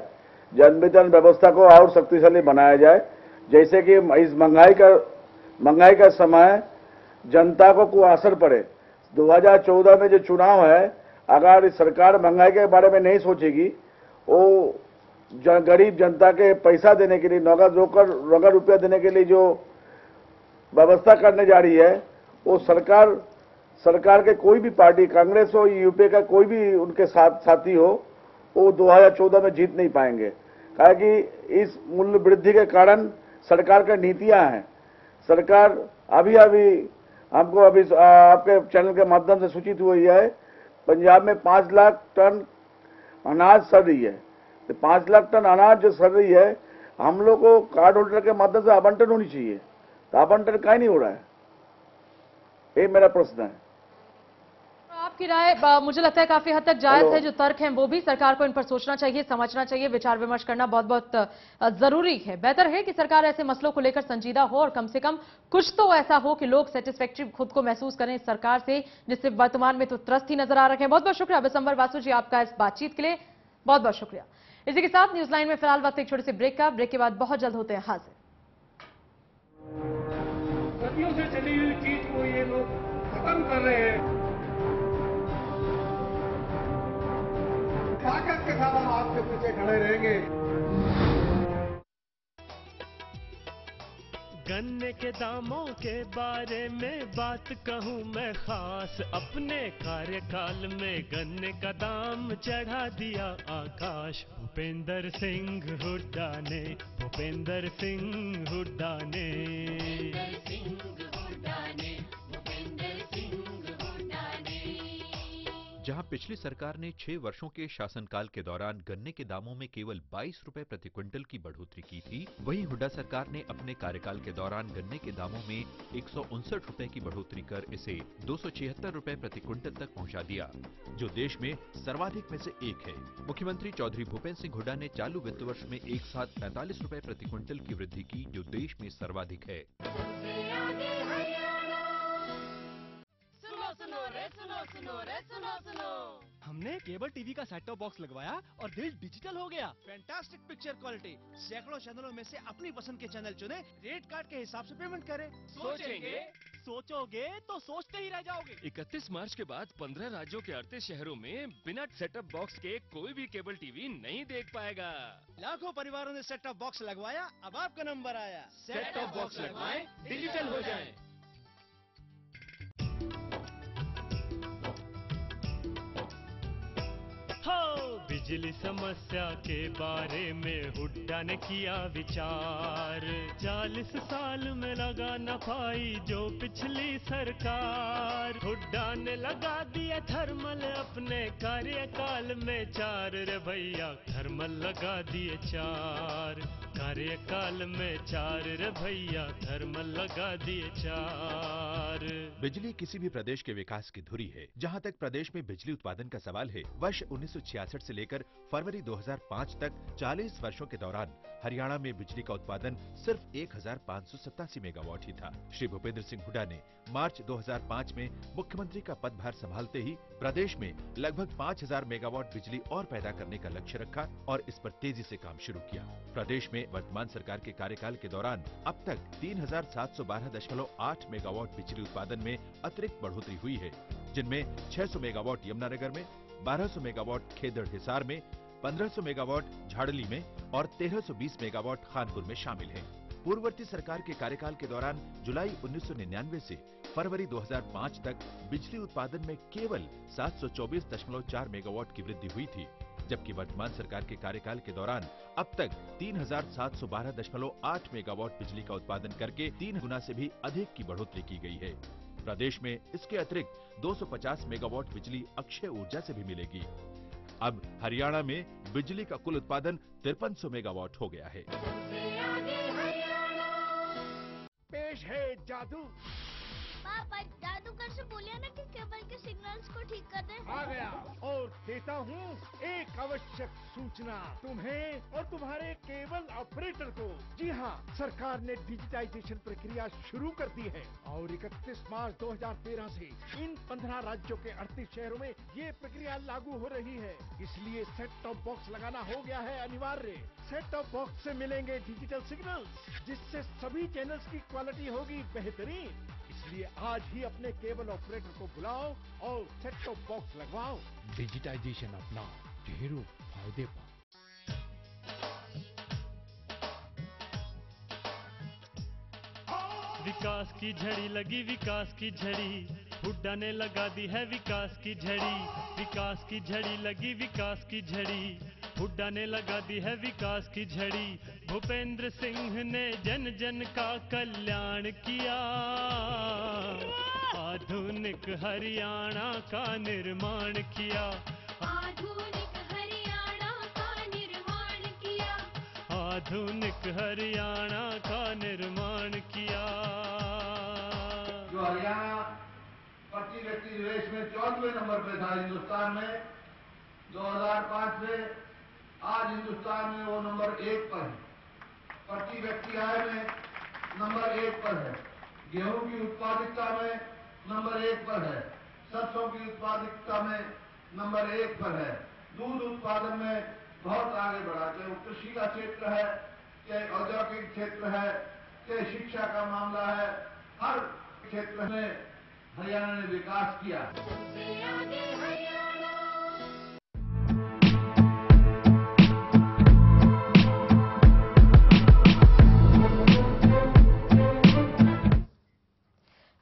जन वितरण व्यवस्था को और शक्तिशाली बनाया जाए। जैसे कि इस महंगाई का समय जनता को कोई असर पड़े। 2014 में जो चुनाव है, अगर सरकार महंगाई के बारे में नहीं सोचेगी, वो गरीब जनता के पैसा देने के लिए, नगद रुपया देने के लिए जो व्यवस्था करने जा रही है, वो सरकार के कोई भी पार्टी, कांग्रेस हो, यूपीए का कोई भी उनके साथी हो, वो 2014 में जीत नहीं पाएंगे। कारण कि इस मूल्य वृद्धि के कारण सरकार की नीतियां हैं। सरकार अभी हमको आपके चैनल के माध्यम से सूचित हुई है, पंजाब में 5 लाख टन अनाज सड़ रही है। तो 5 लाख टन अनाज जो सड़ रही है, हम लोग को कार्ड होल्डर के माध्यम से आवंटन होनी चाहिए, तो आवंटन क्यों नहीं हो रहा है? ये मेरा प्रश्न है। आपकी राय मुझे लगता है काफी हद तक जायज है। जो तर्क हैं वो भी सरकार को इन पर सोचना चाहिए, समझना चाहिए, विचार विमर्श करना बहुत बहुत जरूरी है। बेहतर है कि सरकार ऐसे मसलों को लेकर संजीदा हो और कम से कम कुछ तो ऐसा हो कि लोग सेटिस्फैक्टरी खुद को महसूस करें इस सरकार से, जिससे वर्तमान में तो त्रस्त ही नजर आ रहे हैं। बहुत बहुत शुक्रिया विशंबर बासु जी आपका इस बातचीत के लिए, बहुत बहुत शुक्रिया। इसी के साथ न्यूज लाइन में फिलहाल वक्त एक छोटे से ब्रेक का। ब्रेक के बाद बहुत जल्द होते हैं हाजिर। सदियों से चली हुई चीज को ये लोग खत्म कर रहे हैं। ताकत के साथ हम आपके पीछे खड़े रहेंगे। गन्ने के दामों के बारे में बात कहूँ मैं खास, अपने कार्यकाल में गन्ने का दाम चढ़ा दिया आकाश। भूपेंद्र सिंह हुड्डा ने, भूपेंद्र सिंह हुड्डा ने। जहां पिछली सरकार ने 6 वर्षों के शासनकाल के दौरान गन्ने के दामों में केवल 22 रुपए प्रति क्विंटल की बढ़ोतरी की थी, वहीं हुड्डा सरकार ने अपने कार्यकाल के दौरान गन्ने के दामों में 159 रुपए की बढ़ोतरी कर इसे 276 रुपए प्रति क्विंटल तक पहुंचा दिया, जो देश में सर्वाधिक में से एक है। मुख्यमंत्री चौधरी भूपेंद्र सिंह हुड्डा ने चालू वित्त वर्ष में एक साथ 45 रुपए प्रति क्विंटल की वृद्धि की, जो देश में सर्वाधिक है। हमने केबल टीवी का सेट टॉप बॉक्स लगवाया और दिल डिजिटल हो गया। Fantastic picture quality. सैकड़ों चैनलों में से अपनी पसंद के चैनल चुने, रेट कार्ड के हिसाब से पेमेंट करें। सोचोगे तो सोचते ही रह जाओगे। 31 मार्च के बाद 15 राज्यों के 38 शहरों में बिना सेटअप बॉक्स के कोई भी केबल टीवी नहीं देख पाएगा। लाखों परिवारों ने सेट टॉप बॉक्स लगवाया, अब आपका नंबर आया। सेट टॉप बॉक्स लगवाएं, डिजिटल हो जाएं। बिजली समस्या के बारे में हुड्डा ने किया विचार। 40 साल में लगा न पाई जो पिछली सरकार। हुड्डा ने लगा दिया थर्मल अपने कार्यकाल में 4 रे भैया, थर्मल लगा दिए 4 कार्यकाल में 4 रे भैया, थर्मल लगा दिए 4। बिजली किसी भी प्रदेश के विकास की धुरी है। जहां तक प्रदेश में बिजली उत्पादन का सवाल है, वर्ष 1966 से लेकर फरवरी 2005 तक 40 वर्षों के दौरान हरियाणा में बिजली का उत्पादन सिर्फ 1587 मेगावाट ही था। श्री भूपेंद्र सिंह हुड्डा ने मार्च 2005 में मुख्यमंत्री का पदभार संभालते ही प्रदेश में लगभग 5000 मेगावाट बिजली और पैदा करने का लक्ष्य रखा और इस पर तेजी से काम शुरू किया। प्रदेश में वर्तमान सरकार के कार्यकाल के दौरान अब तक 3712.8 मेगावाट बिजली उत्पादन में अतिरिक्त बढ़ोतरी हुई है, जिनमें 600 मेगावाट यमुनानगर में, 1200 मेगावाट खेदड़ हिसार में, 1500 मेगावाट झाड़ली में और 1320 मेगावाट खानपुर में शामिल हैं। पूर्ववर्ती सरकार के कार्यकाल के दौरान जुलाई 1999 से फरवरी 2005 तक बिजली उत्पादन में केवल 724.4 मेगावाट की वृद्धि हुई थी, जबकि वर्तमान सरकार के कार्यकाल के दौरान अब तक 3712.8 मेगावाट बिजली का उत्पादन करके 3 गुना से भी अधिक की बढ़ोतरी की गई है। प्रदेश में इसके अतिरिक्त 250 मेगावाट बिजली अक्षय ऊर्जा से भी मिलेगी। अब हरियाणा में बिजली का कुल उत्पादन 5300 मेगावाट हो गया है। पेश है जादू। पापा जादूगर से बोलिए ना कि केबल के सिग्नल्स को ठीक कर दे। आ गया और देता हूँ एक आवश्यक सूचना तुम्हें और तुम्हारे केबल ऑपरेटर को। जी हाँ, सरकार ने डिजिटाइजेशन प्रक्रिया शुरू कर दी है और 31 मार्च 2013 से इन 15 राज्यों के 38 शहरों में ये प्रक्रिया लागू हो रही है। इसलिए सेट टॉप बॉक्स लगाना हो गया है अनिवार्य। सेट टॉप बॉक्स से मिलेंगे डिजिटल सिग्नल्स, जिससे सभी चैनल्स की क्वालिटी होगी बेहतरीन। इसलिए आज ही अपने केबल ऑपरेटर को बुलाओ और सेट टॉप बॉक्स लगवाओ। डिजिटाइजेशन अपनाओ, ढेरों फायदे पाओ। विकास की झड़ी लगी, विकास की झड़ी, हुड्डा ने लगा दी है विकास की झड़ी। विकास की झड़ी लगी, विकास की झड़ी, हुड्डा ने लगा दी है विकास की झड़ी। भूपेंद्र सिंह ने जन जन का कल्याण किया, आधुनिक हरियाणा का निर्माण किया। आधुनिक हरियाणा का निर्माण किया। आधुनिक हरियाणा का निर्माण किया। जो हरियाणा प्रति व्यक्ति रेस में 14वें नंबर पे था हिंदुस्तान में, 2005 से आज हिंदुस्तान में वो नंबर 1 पर है। प्रति व्यक्ति आय में नंबर 1 पर है। गेहूं की उत्पादकता में नंबर 1 पर है। सरसों की उत्पादकता में नंबर 1 पर है। दूध उत्पादन में बहुत आगे बढ़ा, चाहे वो कृषि का क्षेत्र है, चाहे औद्योगिक क्षेत्र है, चाहे शिक्षा का मामला है, हर क्षेत्र में हरियाणा ने विकास किया।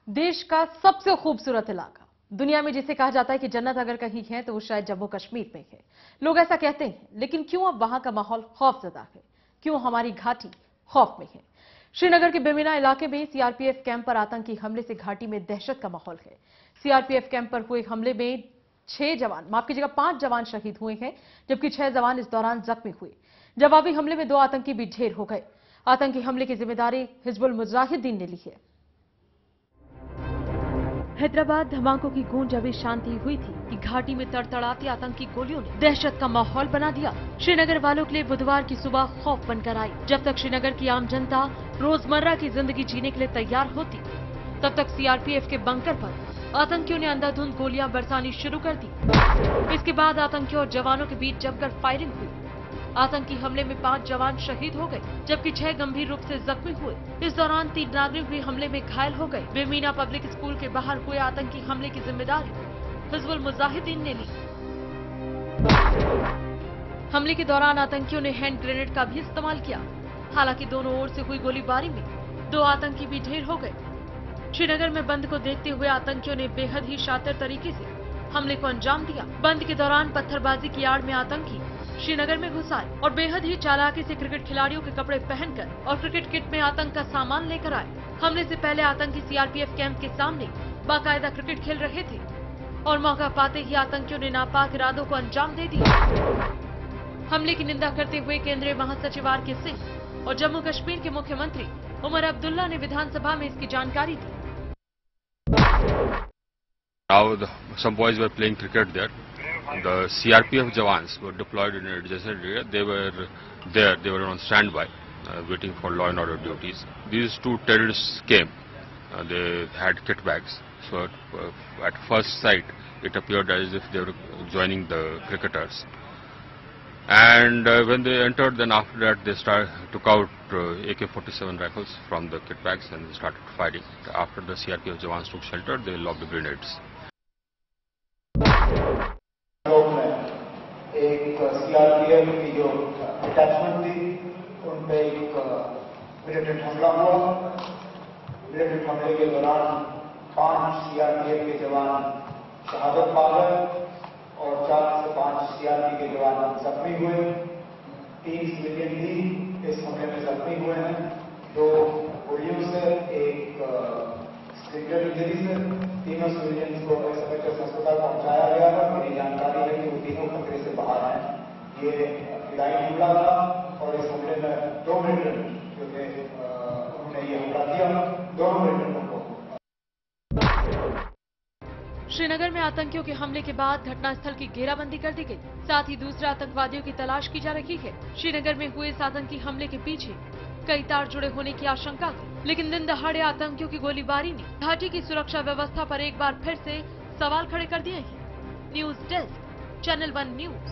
देश का सबसे खूबसूरत इलाका, दुनिया में जिसे कहा जाता है कि जन्नत अगर कहीं है तो वो शायद जम्मू कश्मीर में है। लोग ऐसा कहते हैं, लेकिन क्यों अब वहां का माहौल खौफजदा है? क्यों हमारी घाटी खौफ में है? श्रीनगर के बेमिना इलाके में सीआरपीएफ कैंप पर आतंकी हमले से घाटी में दहशत का माहौल है। सीआरपीएफ कैंप पर हुए हमले में 5 जवान शहीद हुए हैं, जबकि 6 जवान इस दौरान जख्मी हुए। जवाबी हमले में 2 आतंकी भी ढेर हो गए। आतंकी हमले की जिम्मेदारी हिजबुल मुजाहिदीन ने ली है। हैदराबाद धमाकों की गूंज अभी शांति हुई थी कि घाटी में तड़तड़ाती आतंकी गोलियों ने दहशत का माहौल बना दिया। श्रीनगर वालों के लिए बुधवार की सुबह खौफ बनकर आई। जब तक श्रीनगर की आम जनता रोजमर्रा की जिंदगी जीने के लिए तैयार होती, तब तक सीआरपीएफ के बंकर पर आतंकियों ने अंधाधुंध गोलियां बरसानी शुरू कर दी। इसके बाद आतंकियों और जवानों के बीच जमकर फायरिंग हुई। आतंकी हमले में 5 जवान शहीद हो गए, जबकि 6 गंभीर रूप से जख्मी हुए। इस दौरान 3 नागरिक भी हमले में घायल हो गए। बेमीना पब्लिक स्कूल के बाहर हुए आतंकी हमले की जिम्मेदारी हिजबुल मुजाहिदीन ने ली। हमले के दौरान आतंकियों ने हैंड ग्रेनेड का भी इस्तेमाल किया। हालांकि दोनों ओर से हुई गोलीबारी में 2 आतंकी भी ढेर हो गए। श्रीनगर में बंद को देखते हुए आतंकियों ने बेहद ही शातिर तरीके से हमले को अंजाम दिया। बंद के दौरान पत्थरबाजी की आड़ में आतंकी श्रीनगर में घुस आए और बेहद ही चालाकी से क्रिकेट खिलाड़ियों के कपड़े पहनकर और क्रिकेट किट में आतंक का सामान लेकर आए। हमले से पहले आतंकी सीआरपीएफ कैंप के सामने बाकायदा क्रिकेट खेल रहे थे और मौका पाते ही आतंकियों ने नापाक इरादों को अंजाम दे दिया। हमले की निंदा करते हुए केंद्रीय महासचिव आर.के. सिंह और जम्मू कश्मीर के मुख्यमंत्री उमर अब्दुल्ला ने विधानसभा में इसकी जानकारी दी। Now some boys were playing cricket there. The CRPF Jawans were deployed in an adjacent area. They were there. They were on standby, waiting for law and order duties. These 2 terrorists came. They had kit bags. So at first sight, it appeared as if they were joining the cricketers. And when they entered, then after that they took out AK-47 rifles from the kit bags and they started fighting. After the CRPF Jawans took shelter, they lobbed the grenades. एक CRPF की जो attachment थी उन पे एक militant हमला हुआ। Militant हमले के दौरान 5 सीआरपीएफ के जवान शहादत पा गए और 4 से 5 सीआरपी के जवान जख्मी हुए। 3 सिविलियन भी इस हमले में जख्मी हुए हैं, 2 गोलियों से, एक सिविलियन इंजरी से। तीनों सिविलियंस को एसएमएचएस अस्पताल पहुंचाया गया है। मेरी जानकारी है कि वो तीनों खतरे से बाहर हैं। ये लड़ाई हमला था और इस हमले में 2 मिलिटेंट जो थे उन्होंने ये हमला किया। 2 मिलिटेंटों को श्रीनगर में आतंकियों के हमले के बाद घटनास्थल की घेराबंदी कर दी गई। साथ ही दूसरे आतंकवादियों की तलाश की जा रही है। श्रीनगर में हुए इस आतंकी हमले के पीछे कई तार जुड़े होने की आशंका थी, लेकिन दिन दहाड़े आतंकियों की गोलीबारी ने घाटी की सुरक्षा व्यवस्था पर एक बार फिर से सवाल खड़े कर दिए हैं। News desk, channel 1 news.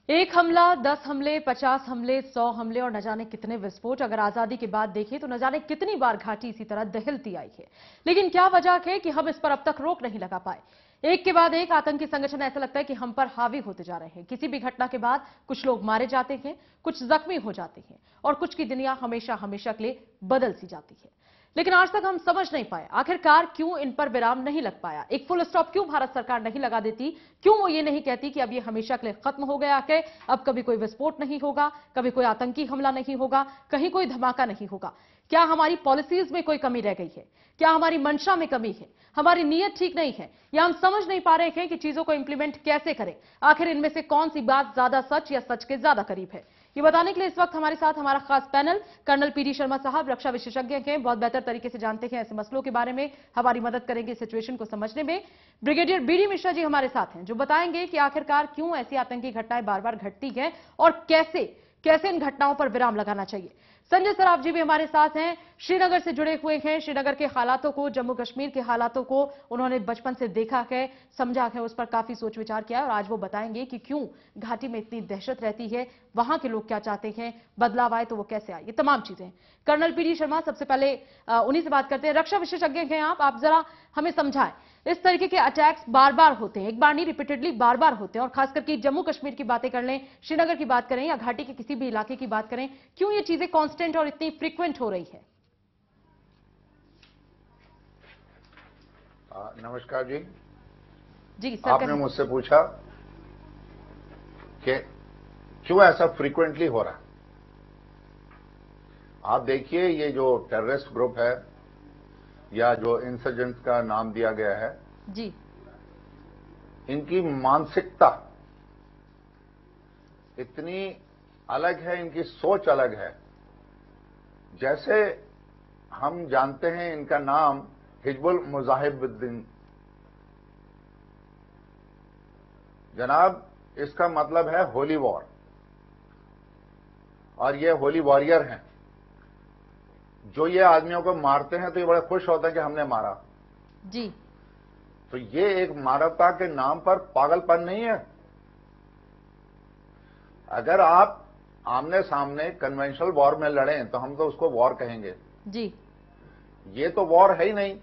1 हमला, 10 हमले, 50 हमले, 100 हमले और न जाने कितने विस्फोट अगर आजादी के बाद देखें तो न जाने कितनी बार घाटी इसी तरह दहलती आई है। लेकिन क्या वजह है कि हम इस पर अब तक रोक नहीं लगा पाए। एक के बाद एक आतंकी संगठन ऐसा लगता है कि हम पर हावी होते जा रहे हैं। किसी भी घटना के बाद कुछ लोग मारे जाते हैं, कुछ जख्मी हो जाते हैं और कुछ की दुनिया हमेशा हमेशा के लिए बदल सी जाती है। लेकिन आज तक हम समझ नहीं पाए आखिरकार क्यों इन पर विराम नहीं लग पाया। एक फुल स्टॉप क्यों भारत सरकार नहीं लगा देती? क्यों वो ये नहीं कहती कि अब ये हमेशा के लिए खत्म हो गया है, अब कभी कोई विस्फोट नहीं होगा, कभी कोई आतंकी हमला नहीं होगा, कहीं कोई धमाका नहीं होगा? क्या हमारी पॉलिसीज में कोई कमी रह गई है? क्या हमारी मंशा में कमी है? हमारी नीयत ठीक नहीं है या हम समझ नहीं पा रहे हैं कि चीजों को इंप्लीमेंट कैसे करें? आखिर इनमें से कौन सी बात ज्यादा सच या सच के ज्यादा करीब है? ये बताने के लिए इस वक्त हमारे साथ हमारा खास पैनल कर्नल पीडी शर्मा साहब, रक्षा विशेषज्ञ हैं, बहुत बेहतर तरीके से जानते हैं ऐसे मसलों के बारे में, हमारी मदद करेंगे सिचुएशन को समझने में। ब्रिगेडियर बीडी मिश्रा जी हमारे साथ हैं जो बताएंगे कि आखिरकार क्यों ऐसी आतंकी घटनाएं बार बार घटती हैं और कैसे इन घटनाओं पर विराम लगाना चाहिए। संजय सराफ जी भी हमारे साथ हैं, श्रीनगर से जुड़े हुए हैं। श्रीनगर के हालातों को, जम्मू कश्मीर के हालातों को उन्होंने बचपन से देखा है, समझा है, उस पर काफी सोच विचार किया और आज वो बताएंगे कि क्यों घाटी में इतनी दहशत रहती है, वहां के लोग क्या चाहते हैं, बदलाव आए तो वो कैसे आए, ये तमाम चीजें। कर्नल पीडी शर्मा, सबसे पहले उन्हीं से बात करते हैं। रक्षा विशेषज्ञ हैं आप जरा हमें समझाएं, इस तरीके के अटैक्स बार बार होते हैं, एक बार नहीं रिपीटेडली बार बार होते हैं और खास करके जम्मू कश्मीर की बातें कर लें, श्रीनगर की बात करें या घाटी के किसी भी इलाके की बात करें, क्यों ये चीजें कांस्टेंट और इतनी फ्रीक्वेंट हो रही है? नमस्कार जी। सर, आपने मुझसे पूछा कि क्यों ऐसा फ्रीक्वेंटली हो रहा है। आप देखिए, ये जो टेररिस्ट ग्रुप है या जो इंसर्जेंट्स का नाम दिया गया है जी, इनकी मानसिकता इतनी अलग है, इनकी सोच अलग है। जैसे हम जानते हैं इनका नाम हिजबुल मुजाहिदीन, जनाब इसका मतलब है होली वॉर, और ये होली वॉरियर हैं। जो ये आदमियों को मारते हैं तो ये बड़े खुश होते हैं कि हमने मारा जी। तो ये एक मानवता के नाम पर पागलपन नहीं है? अगर आप आमने सामने कन्वेंशनल वॉर में लड़ें तो हम तो उसको वॉर कहेंगे जी। ये तो वॉर है ही नहीं,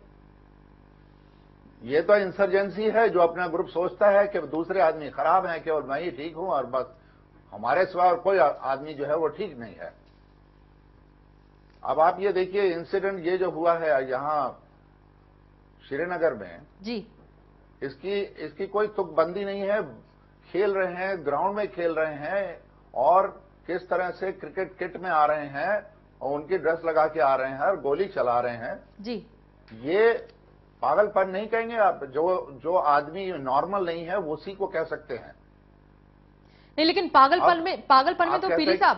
ये तो इंसर्जेंसी है जो अपना ग्रुप सोचता है कि दूसरे आदमी खराब हैं, केवल मैं ही ठीक हूं और बस हमारे सिवा और कोई आदमी जो है वो ठीक नहीं है। अब आप ये देखिए इंसिडेंट ये जो हुआ है यहां श्रीनगर में जी, इसकी कोई तुकबंदी नहीं है। खेल रहे हैं, ग्राउंड में खेल रहे हैं और किस तरह से क्रिकेट किट में आ रहे हैं और उनकी ड्रेस लगा के आ रहे हैं और गोली चला रहे हैं जी। ये पागलपन नहीं कहेंगे आप? जो आदमी नॉर्मल नहीं है वो उसी को कह सकते हैं। नहीं, लेकिन पागलपन में तो पीली साहब,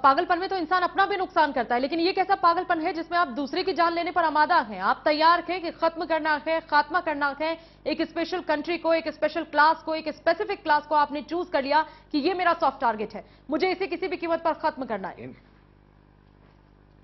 पागलपन में तो इंसान अपना भी नुकसान करता है, लेकिन ये कैसा पागलपन है जिसमें आप दूसरे की जान लेने पर आमादा हैं? आप तैयार हैं कि खत्म करना है, खात्मा करना है एक स्पेशल कंट्री को, एक स्पेशल क्लास को, एक स्पेसिफिक क्लास को आपने चूज कर लिया कि ये मेरा सॉफ्ट टारगेट है, मुझे इसे किसी भी कीमत पर खत्म करना है।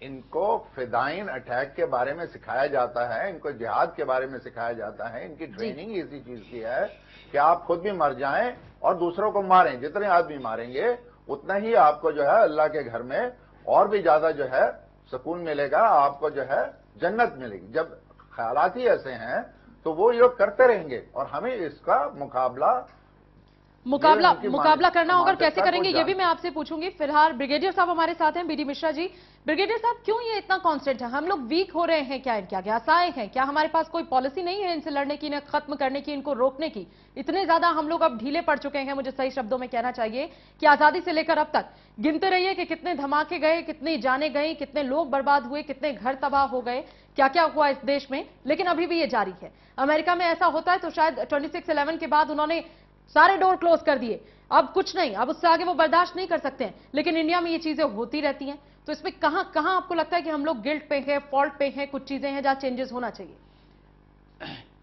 इनको फिदाइन अटैक के बारे में सिखाया जाता है, इनको जिहाद के बारे में सिखाया जाता है। इनकी ट्रेनिंग इसी चीज की है कि आप खुद भी मर जाएं और दूसरों को मारें। जितने आदमी मारेंगे उतना ही आपको जो है अल्लाह के घर में और भी ज्यादा जो है सुकून मिलेगा, आपको जो है जन्नत मिलेगी। जब ख्यालात ही ऐसे हैं तो वो योग करते रहेंगे और हमें इसका मुकाबला करना होगा। कैसे करेंगे ये भी मैं आपसे पूछूंगी। फिलहाल ब्रिगेडियर साहब हमारे साथ हैं, बीडी मिश्रा जी। ब्रिगेडियर साहब, क्यों ये इतना कांस्टेंट है? हम लोग वीक हो रहे हैं क्या? इनके आगे आशाएं हैं क्या? हमारे पास कोई पॉलिसी नहीं है इनसे लड़ने की, इन्हें खत्म करने की, इनको रोकने की? इतने ज्यादा हम लोग अब ढीले पड़ चुके हैं, मुझे सही शब्दों में कहना चाहिए, कि आजादी से लेकर अब तक गिनते रहिए कि कितने धमाके गए, कितनी जाने गई, कितने लोग बर्बाद हुए, कितने घर तबाह हो गए, क्या क्या हुआ इस देश में, लेकिन अभी भी ये जारी है। अमेरिका में ऐसा होता है तो शायद 26/11 के बाद उन्होंने सारे डोर क्लोज कर दिए, अब कुछ नहीं, अब उससे आगे वो बर्दाश्त नहीं कर सकते हैं, लेकिन इंडिया में ये चीजें होती रहती हैं। तो इसमें कहां आपको लगता है कि हम लोग गिल्ट पे हैं, फॉल्ट पे हैं, कुछ चीजें हैं जहां चेंजेस होना चाहिए?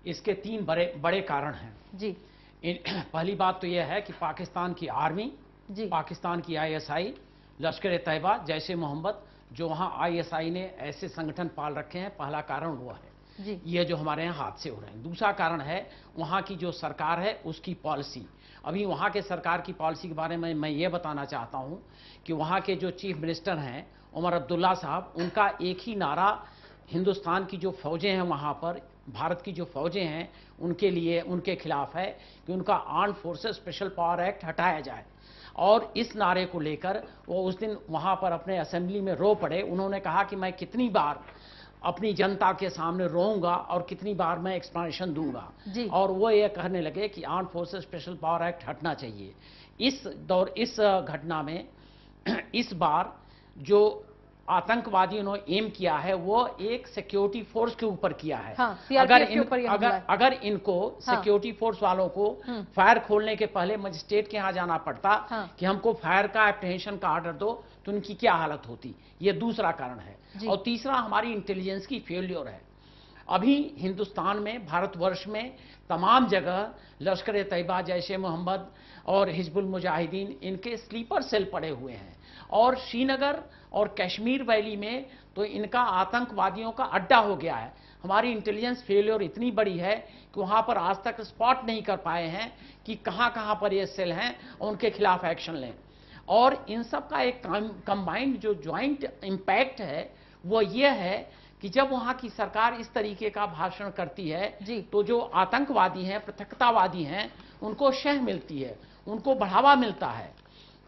इसके 3 बड़े कारण हैं जी। पहली बात तो यह है कि पाकिस्तान की आर्मी जी, पाकिस्तान की ISI, लश्कर-ए-तैयबा, जैश-ए-मोहम्मद, जो वहां ISI ने ऐसे संगठन पाल रखे हैं, पहला कारण हुआ है जी। ये जो हमारे यहाँ हादसे हो रहे हैं। दूसरा कारण है वहाँ की जो सरकार है उसकी पॉलिसी। अभी वहाँ के सरकार की पॉलिसी के बारे में मैं ये बताना चाहता हूँ कि वहाँ के जो चीफ मिनिस्टर हैं उमर अब्दुल्ला साहब, उनका एक ही नारा हिंदुस्तान की जो फौजें हैं वहाँ पर, भारत की जो फौजें हैं उनके लिए, उनके खिलाफ है कि उनका armed forces special power act हटाया जाए। और इस नारे को लेकर वो उस दिन वहाँ पर अपने असेंबली में रो पड़े। उन्होंने कहा कि मैं कितनी बार अपनी जनता के सामने रोऊंगा और कितनी बार मैं एक्सप्लेनेशन दूंगा। और वो ये कहने लगे कि armed forces special power act हटना चाहिए। इस घटना में इस बार जो आतंकवादियों ने एम किया है वो एक सिक्योरिटी फोर्स के ऊपर किया है। हाँ, अगर इनको सिक्योरिटी फोर्स वालों को फायर खोलने के पहले मजिस्ट्रेट के यहाँ जाना पड़ता कि हमको फायर का एप्रीहेंशन का ऑर्डर दो, तो उनकी क्या हालत होती। ये दूसरा कारण है। और तीसरा हमारी इंटेलिजेंस की फेल्योर है। अभी हिंदुस्तान में, भारतवर्ष में तमाम जगह लश्कर-ए-तैयबा, जैश-ए-मोहम्मद और हिजबुल मुजाहिदीन, इनके स्लीपर सेल पड़े हुए हैं। और श्रीनगर और कश्मीर वैली में तो इनका आतंकवादियों का अड्डा हो गया है। हमारी इंटेलिजेंस फेल्योर इतनी बड़ी है कि वहां पर आज तक स्पॉट नहीं कर पाए हैं कि कहां कहां पर ये सेल हैं और उनके खिलाफ एक्शन लें। और इन सब का एक कंबाइंड जो ज्वाइंट इम्पैक्ट है वो ये है कि जब वहां की सरकार इस तरीके का भाषण करती है तो जो आतंकवादी हैं, पृथकतावादी हैं, उनको शह मिलती है, उनको बढ़ावा मिलता है।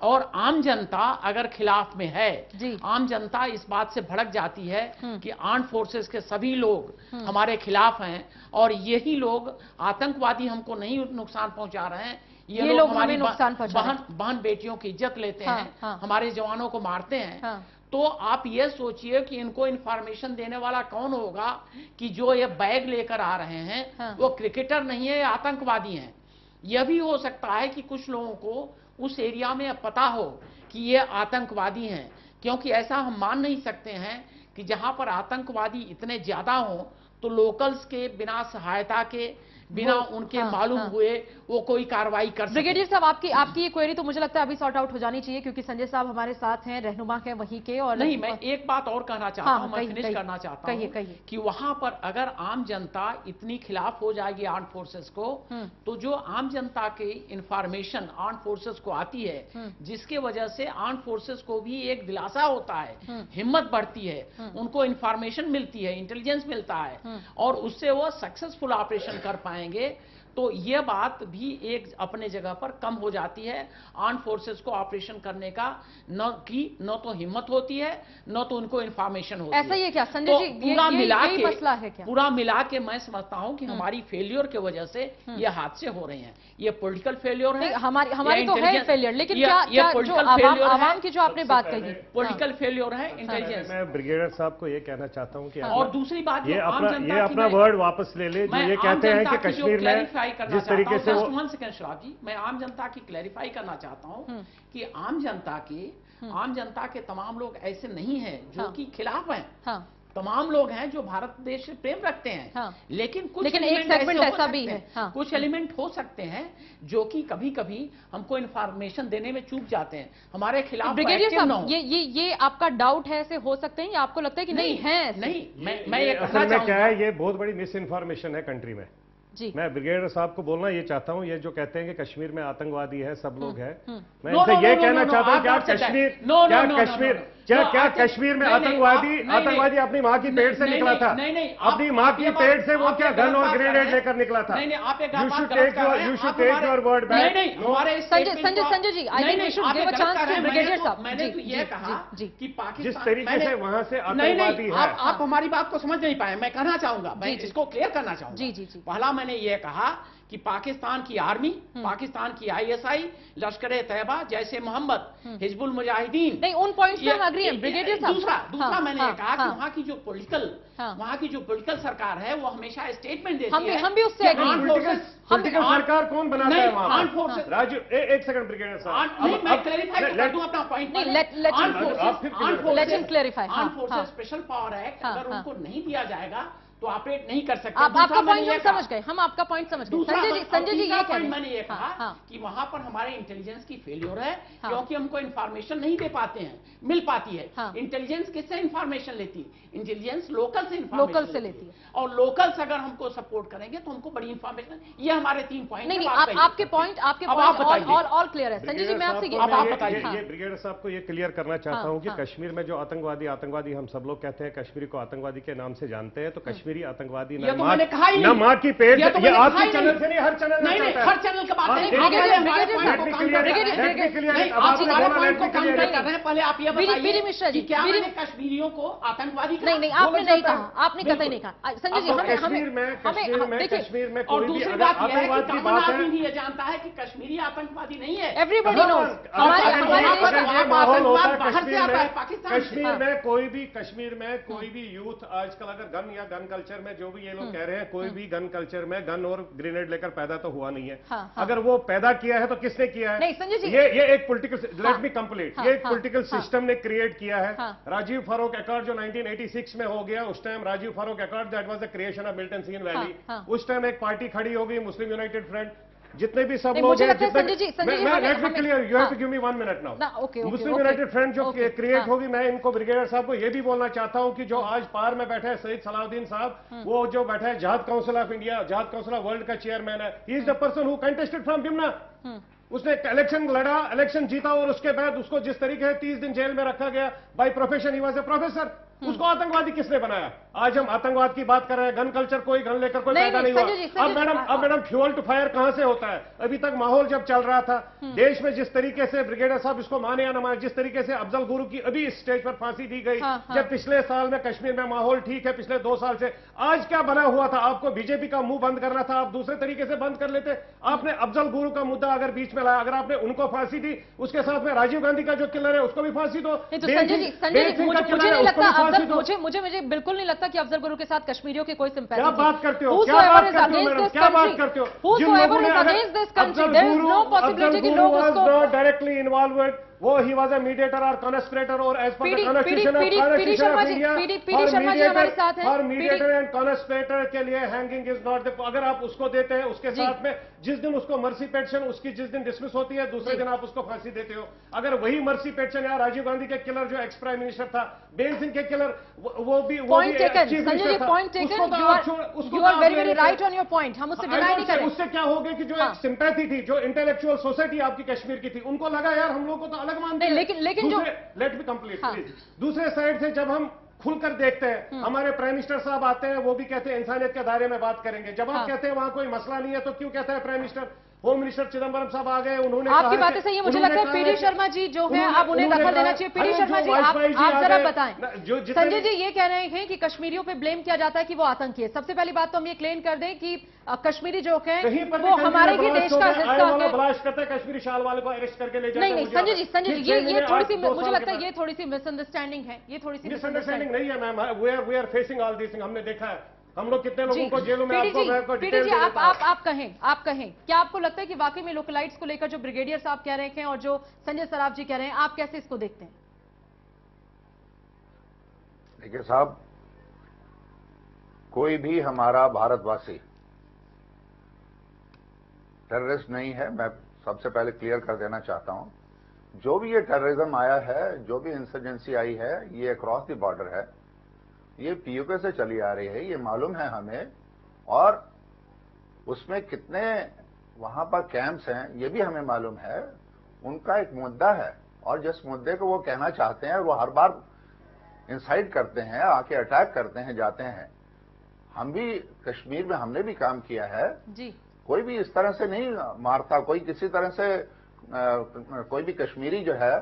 और आम जनता अगर खिलाफ में है, आम जनता इस बात से भड़क जाती है कि आर्म्ड फोर्सेस के सभी लोग हमारे खिलाफ हैं और यही लोग आतंकवादी हमको नहीं नुकसान पहुंचा रहे हैं, ये लोग हमारी बहन बेटियों की इज्जत लेते हैं, हमारे जवानों को मारते हैं। तो आप ये सोचिए कि इनको इंफॉर्मेशन देने वाला कौन होगा कि जो ये बैग लेकर आ रहे हैं वो क्रिकेटर नहीं है, आतंकवादी हैं। यह भी हो सकता है कि कुछ लोगों को उस एरिया में पता हो कि ये आतंकवादी हैं, क्योंकि ऐसा हम मान नहीं सकते हैं कि जहां पर आतंकवादी इतने ज्यादा हों तो लोकल्स के बिना सहायता के बिना उनके मालूम हुए वो कोई कार्रवाई कर सके। ब्रिगेडियर साहब, आपकी ये क्वेरी तो मुझे लगता है अभी सॉर्ट आउट हो जानी चाहिए, क्योंकि संजय साहब हमारे साथ हैं, रहनुमा हैं वहीं के। और नहीं, मैं एक बात और कहना चाहता हूं, मैं फिनिश करना चाहता हूं कि वहां पर अगर आम जनता इतनी खिलाफ हो जाएगी आर्म फोर्सेस को, तो जो आम जनता की इंफॉर्मेशन आर्म फोर्सेस को आती है, जिसके वजह से आर्म फोर्सेस को भी एक दिलासा होता है, हिम्मत बढ़ती है, उनको इंफॉर्मेशन मिलती है, इंटेलिजेंस मिलता है, और उससे वो सक्सेसफुल ऑपरेशन कर पाएंगे, तो ये बात भी एक अपने जगह पर कम हो जाती है। आर्म फोर्सेस को ऑपरेशन करने का न तो हिम्मत होती है, न तो उनको इंफॉर्मेशन होती है। ऐसा ही है क्या संजय जी? पूरा मिला के मसला है क्या? पूरा मिला के मैं समझता हूं कि हमारी फेलियर की वजह से ये हादसे हो रहे हैं। ये पॉलिटिकल फेलियर है, हमारी तो है फेलियर, लेकिन क्या पॉलिटिकल आवाम की जो आपने बात कही, पॉलिटिकल फेलियर है, इंटेलिजेंस। मैं ब्रिगेडियर साहब को ये कहना चाहता हूं कि और दूसरी बात, ये अपना वर्ड वापस ले ले, जो ये कहते हैं कि कश्मीर में जिस तरीके से शराब जी, मैं आम जनता की क्लैरिफाई करना चाहता हूं कि आम जनता के तमाम लोग ऐसे नहीं हैं जो कि खिलाफ हैं। तमाम लोग हैं जो भारत देश से प्रेम रखते हैं, लेकिन एक सेगमेंट ऐसा भी है, कुछ एलिमेंट हो सकते हैं जो कि कभी कभी हमको इन्फॉर्मेशन देने में चूक जाते हैं, हमारे खिलाफ। ब्रिगेडियर साहब, ये आपका डाउट है, ऐसे हो सकते हैं, या आपको लगता है कि नहीं है? नहीं, मैं ये कहना चाहूंगा, क्या है, ये बहुत बड़ी मिस इन्फॉर्मेशन है कंट्री में। मैं ब्रिगेडियर साहब को बोलना ये चाहता हूँ, ये जो कहते हैं कि कश्मीर में आतंकवादी है, सब लोग हैं, मैं इनसे ये कहना चाहता हूँ, क्या कश्मीर में आतंकवादी अपनी माँ की पेट से निकला था? अपनी माँ की पेट से वो क्या गन और ग्रेनेड लेकर निकला था? You should take your word back. Sanjay ji, I think we should give a chance to brigadier साहब। मैंने तो ये कहा कि पाकिस्तान जिस तरीके से वहां से आतंकवादी है, आप हमारी बात को समझ नहीं पाए। मैं कहना चाहूंगा, मैं इसको क्लियर करना चाहूंगा। पहला मैंने ये कहा कि पाकिस्तान की आर्मी, पाकिस्तान की आईएसआई, लश्कर-ए-तैयबा, जैसे मोहम्मद, हिजबुल मुजाहिदीन, नहीं उन पॉइंट्स पे हम एग्री हैं ब्रिगेडियर साहब। दूसरा मैंने ये कहा कि वहाँ की जो पॉलिटिकल सरकार है वो हमेशा स्टेटमेंट देती है। हम भी उससे पॉलिटिकल सरकार कौन बनाता है वहाँ पर? राजू, एक सेकंड ब्रिगेडियर साहब, मैं क्लैरिफाई कर दूं अपना point. Let clarify. Arm forces special power act अगर उनको नहीं दिया जाएगा तो ऑपरेट नहीं कर सकते। आपका पॉइंट हम समझ गए, हम आपका पॉइंट समझ गए। संजय जी ये कह रहे हैं, मैंने ये कहा कि वहां पर हमारे इंटेलिजेंस की फेलियर है, क्योंकि हमको इन्फॉर्मेशन नहीं दे पाते हैं, मिल पाती है। इंटेलिजेंस किससे इन्फॉर्मेशन लेती है? इंटेलिजेंस लोकल से लेती है, और लोकल्स अगर हमको सपोर्ट करेंगे तो हमको बड़ी इन्फॉर्मेशन। ये हमारे 3 पॉइंट। नहीं, आपके पॉइंट ऑल क्लियर है। संजय जी, मैं आपसे ये ब्रिगेडियर साहब को ये क्लियर करना चाहता हूँ कि कश्मीर में जो आतंकवादी हम सब लोग कहते हैं, कश्मीरी को आतंकवादी के नाम से जानते हैं, तो कश्मीरी आतंकवादी तो मैंने कहा ही नहीं, माँ की पेट, ये आपके चैनल से नहीं, हर चैनल नहीं, हर चैनल की बात नहीं। पहले आप ये बताइए मिश्रा जी, क्या मैंने कश्मीरियों को आतंकवादी कहा? नहीं, आपने नहीं कहा, आपने कतई नहीं कहा। संजय जी, कश्मीर में और दूसरी बात यह है कि कॉमन आदमी भी ये जानता है कि कश्मीरी आतंकवादी नहीं है। Everybody knows. कश्मीर में कोई भी यूथ आजकल अगर गन या गन कल्चर में जो भी ये लोग कह रहे हैं, कोई भी गन कल्चर में गन और ग्रेनेड लेकर पैदा तो हुआ नहीं है। अगर वो पैदा किया है तो किसने किया है? नहीं संजय जी, ये एक पॉलिटिकल, लेट मी कंप्लीट, ये एक पॉलिटिकल सिस्टम ने क्रिएट किया है। राजीव फारूक अकॉर्ड जो 1986 में हो गया, उस time Rajiv Farooq accord, that was the creation of militancy valley. उस टाइम एक पार्टी खड़ी हो गई, मुस्लिम यूनाइटेड फ्रंट, जितने भी सब लोग हैं, मुस्लिम यूनाइटेड फ्रंट जो क्रिएट होगी, मैं इनको ब्रिगेडियर साहब को ये भी बोलना चाहता हूं कि जो आज पार में बैठे हैं सईद सलाउद्दीन साहब, वो जो बैठे हैं जहाद काउंसिल ऑफ इंडिया, जहाद काउंसिल ऑफ वर्ल्ड का चेयरमैन है, he is the person who contested from बिमना। उसने इलेक्शन लड़ा, इलेक्शन जीता, और उसके बाद उसको जिस तरीके से 30 दिन जेल में रखा गया, by profession he was a professor, उसको आतंकवादी किसने बनाया? आज हम आतंकवाद की बात कर रहे हैं, गन कल्चर, कोई गन लेकर कोई पैदा नहीं हुआ। अब मैडम फ्यूल टू फायर कहां से होता है? अभी तक माहौल जब चल रहा था देश में, जिस तरीके से ब्रिगेडियर साहब इसको माने या न माने, जिस तरीके से अफजल गुरु की अभी इस स्टेज पर फांसी दी गई, जब पिछले साल में कश्मीर में माहौल ठीक है, पिछले 2 साल से, आज क्या बना हुआ था? आपको बीजेपी का मुंह बंद करना था, आप दूसरे तरीके से बंद कर लेते। आपने अफजल गुरु का मुद्दा अगर बीच में लाया, अगर आपने उनको फांसी दी, उसके साथ में राजीव गांधी का जो किलर है उसको भी फांसी दो। मुझे बिल्कुल नहीं लगता कि अफजल गुरु के साथ कश्मीरियों की कोई सिंपैथी। क्या बात करते हो? क्या बात करते हो? डायरेक्टली इन्वॉल्व वो ही वॉज ए मीडिएटर और कॉन्स्पिरेटर और as per PD Sharma ji हमारे साथ हैं। और मीडिएटर एंड कॉन्स्पिरेटर के लिए हैंगिंग इज नॉट द, अगर आप उसको देते हैं उसके साथ में जिस दिन उसको मर्सी पेटिशन उसकी जिस दिन डिसमिस होती है दूसरे दिन आप उसको फांसी देते हो। अगर वही मर्सी पेटिशन या राजीव गांधी के किलर जो एक्स प्राइम मिनिस्टर था, बेन सिंह के किलर, वो भी point taken, Sanjay ji point taken, you are very very right on your point, हम उससे डिनाई नहीं करें। उससे क्या हो गया कि जो एक सिंपैथी थी, जो इंटेलेक्चुअल सोसाइटी आपकी कश्मीर की थी, उनको लगा यार हम लोग को तो अलग मानते हैं। लेकिन जो लेट मी कंप्लीट प्लीज। दूसरे साइड से जब हम खुलकर देखते हैं, हमारे प्राइम मिनिस्टर साहब आते हैं, वो भी कहते हैं इंसानियत के दायरे में बात करेंगे। जब आप कहते हैं वहां कोई मसला नहीं है तो क्यों कहता है prime minister? Home minister Chidambaram साहब आ गए, उन्होंने आपकी बातें सही है, मुझे लगता है पीडी शर्मा जी जो है अब उन्हें दखल देना चाहिए। पीडी शर्मा जी आप जरा बताएं। संजय जी ये कह रहे हैं कि कश्मीरियों पे ब्लेम किया जाता है कि वो आतंकी है। सबसे पहली बात तो हम ये क्लेम कर दें कि कश्मीरी जो है वो हमारे ही देश का हिस्सा है। ब्लास्ट करता है कश्मीरी शाल वाले को अरेस्ट करके ले जाते हैं। नहीं संजय जी ये थोड़ी सी, मुझे लगता है ये थोड़ी सी मिसअंडरस्टैंडिंग है। ये थोड़ी सी मिसअंडरस्टैंडिंग नहीं है ma'am, we are facing all this thing. हमने देखा है हम लोग कितने लोगों को जेलों में पीडी जी आप कहें क्या आपको लगता है कि वाकई में लोकलाइट्स को लेकर जो ब्रिगेडियर साहब कह रहे हैं और जो संजय सराफ जी कह रहे हैं, आप कैसे इसको देखते हैं? देखिए साहब, कोई भी हमारा भारतवासी टेररिस्ट नहीं है। मैं सबसे पहले क्लियर कर देना चाहता हूं, जो भी ये टेररिज्म आया है, जो भी इंसर्जेंसी आई है, ये अक्रॉस द बॉर्डर है, ये पीओके से चली आ रही है, ये मालूम है हमें। और उसमें कितने वहां पर कैंप्स हैं ये भी हमें मालूम है। उनका एक मुद्दा है और जिस मुद्दे को वो कहना चाहते हैं वो हर बार इंसाइट करते हैं, आके अटैक करते हैं, जाते हैं। हम भी कश्मीर में हमने भी काम किया है जी। कोई भी इस तरह से नहीं मारता, कोई किसी तरह से कोई भी कश्मीरी जो है,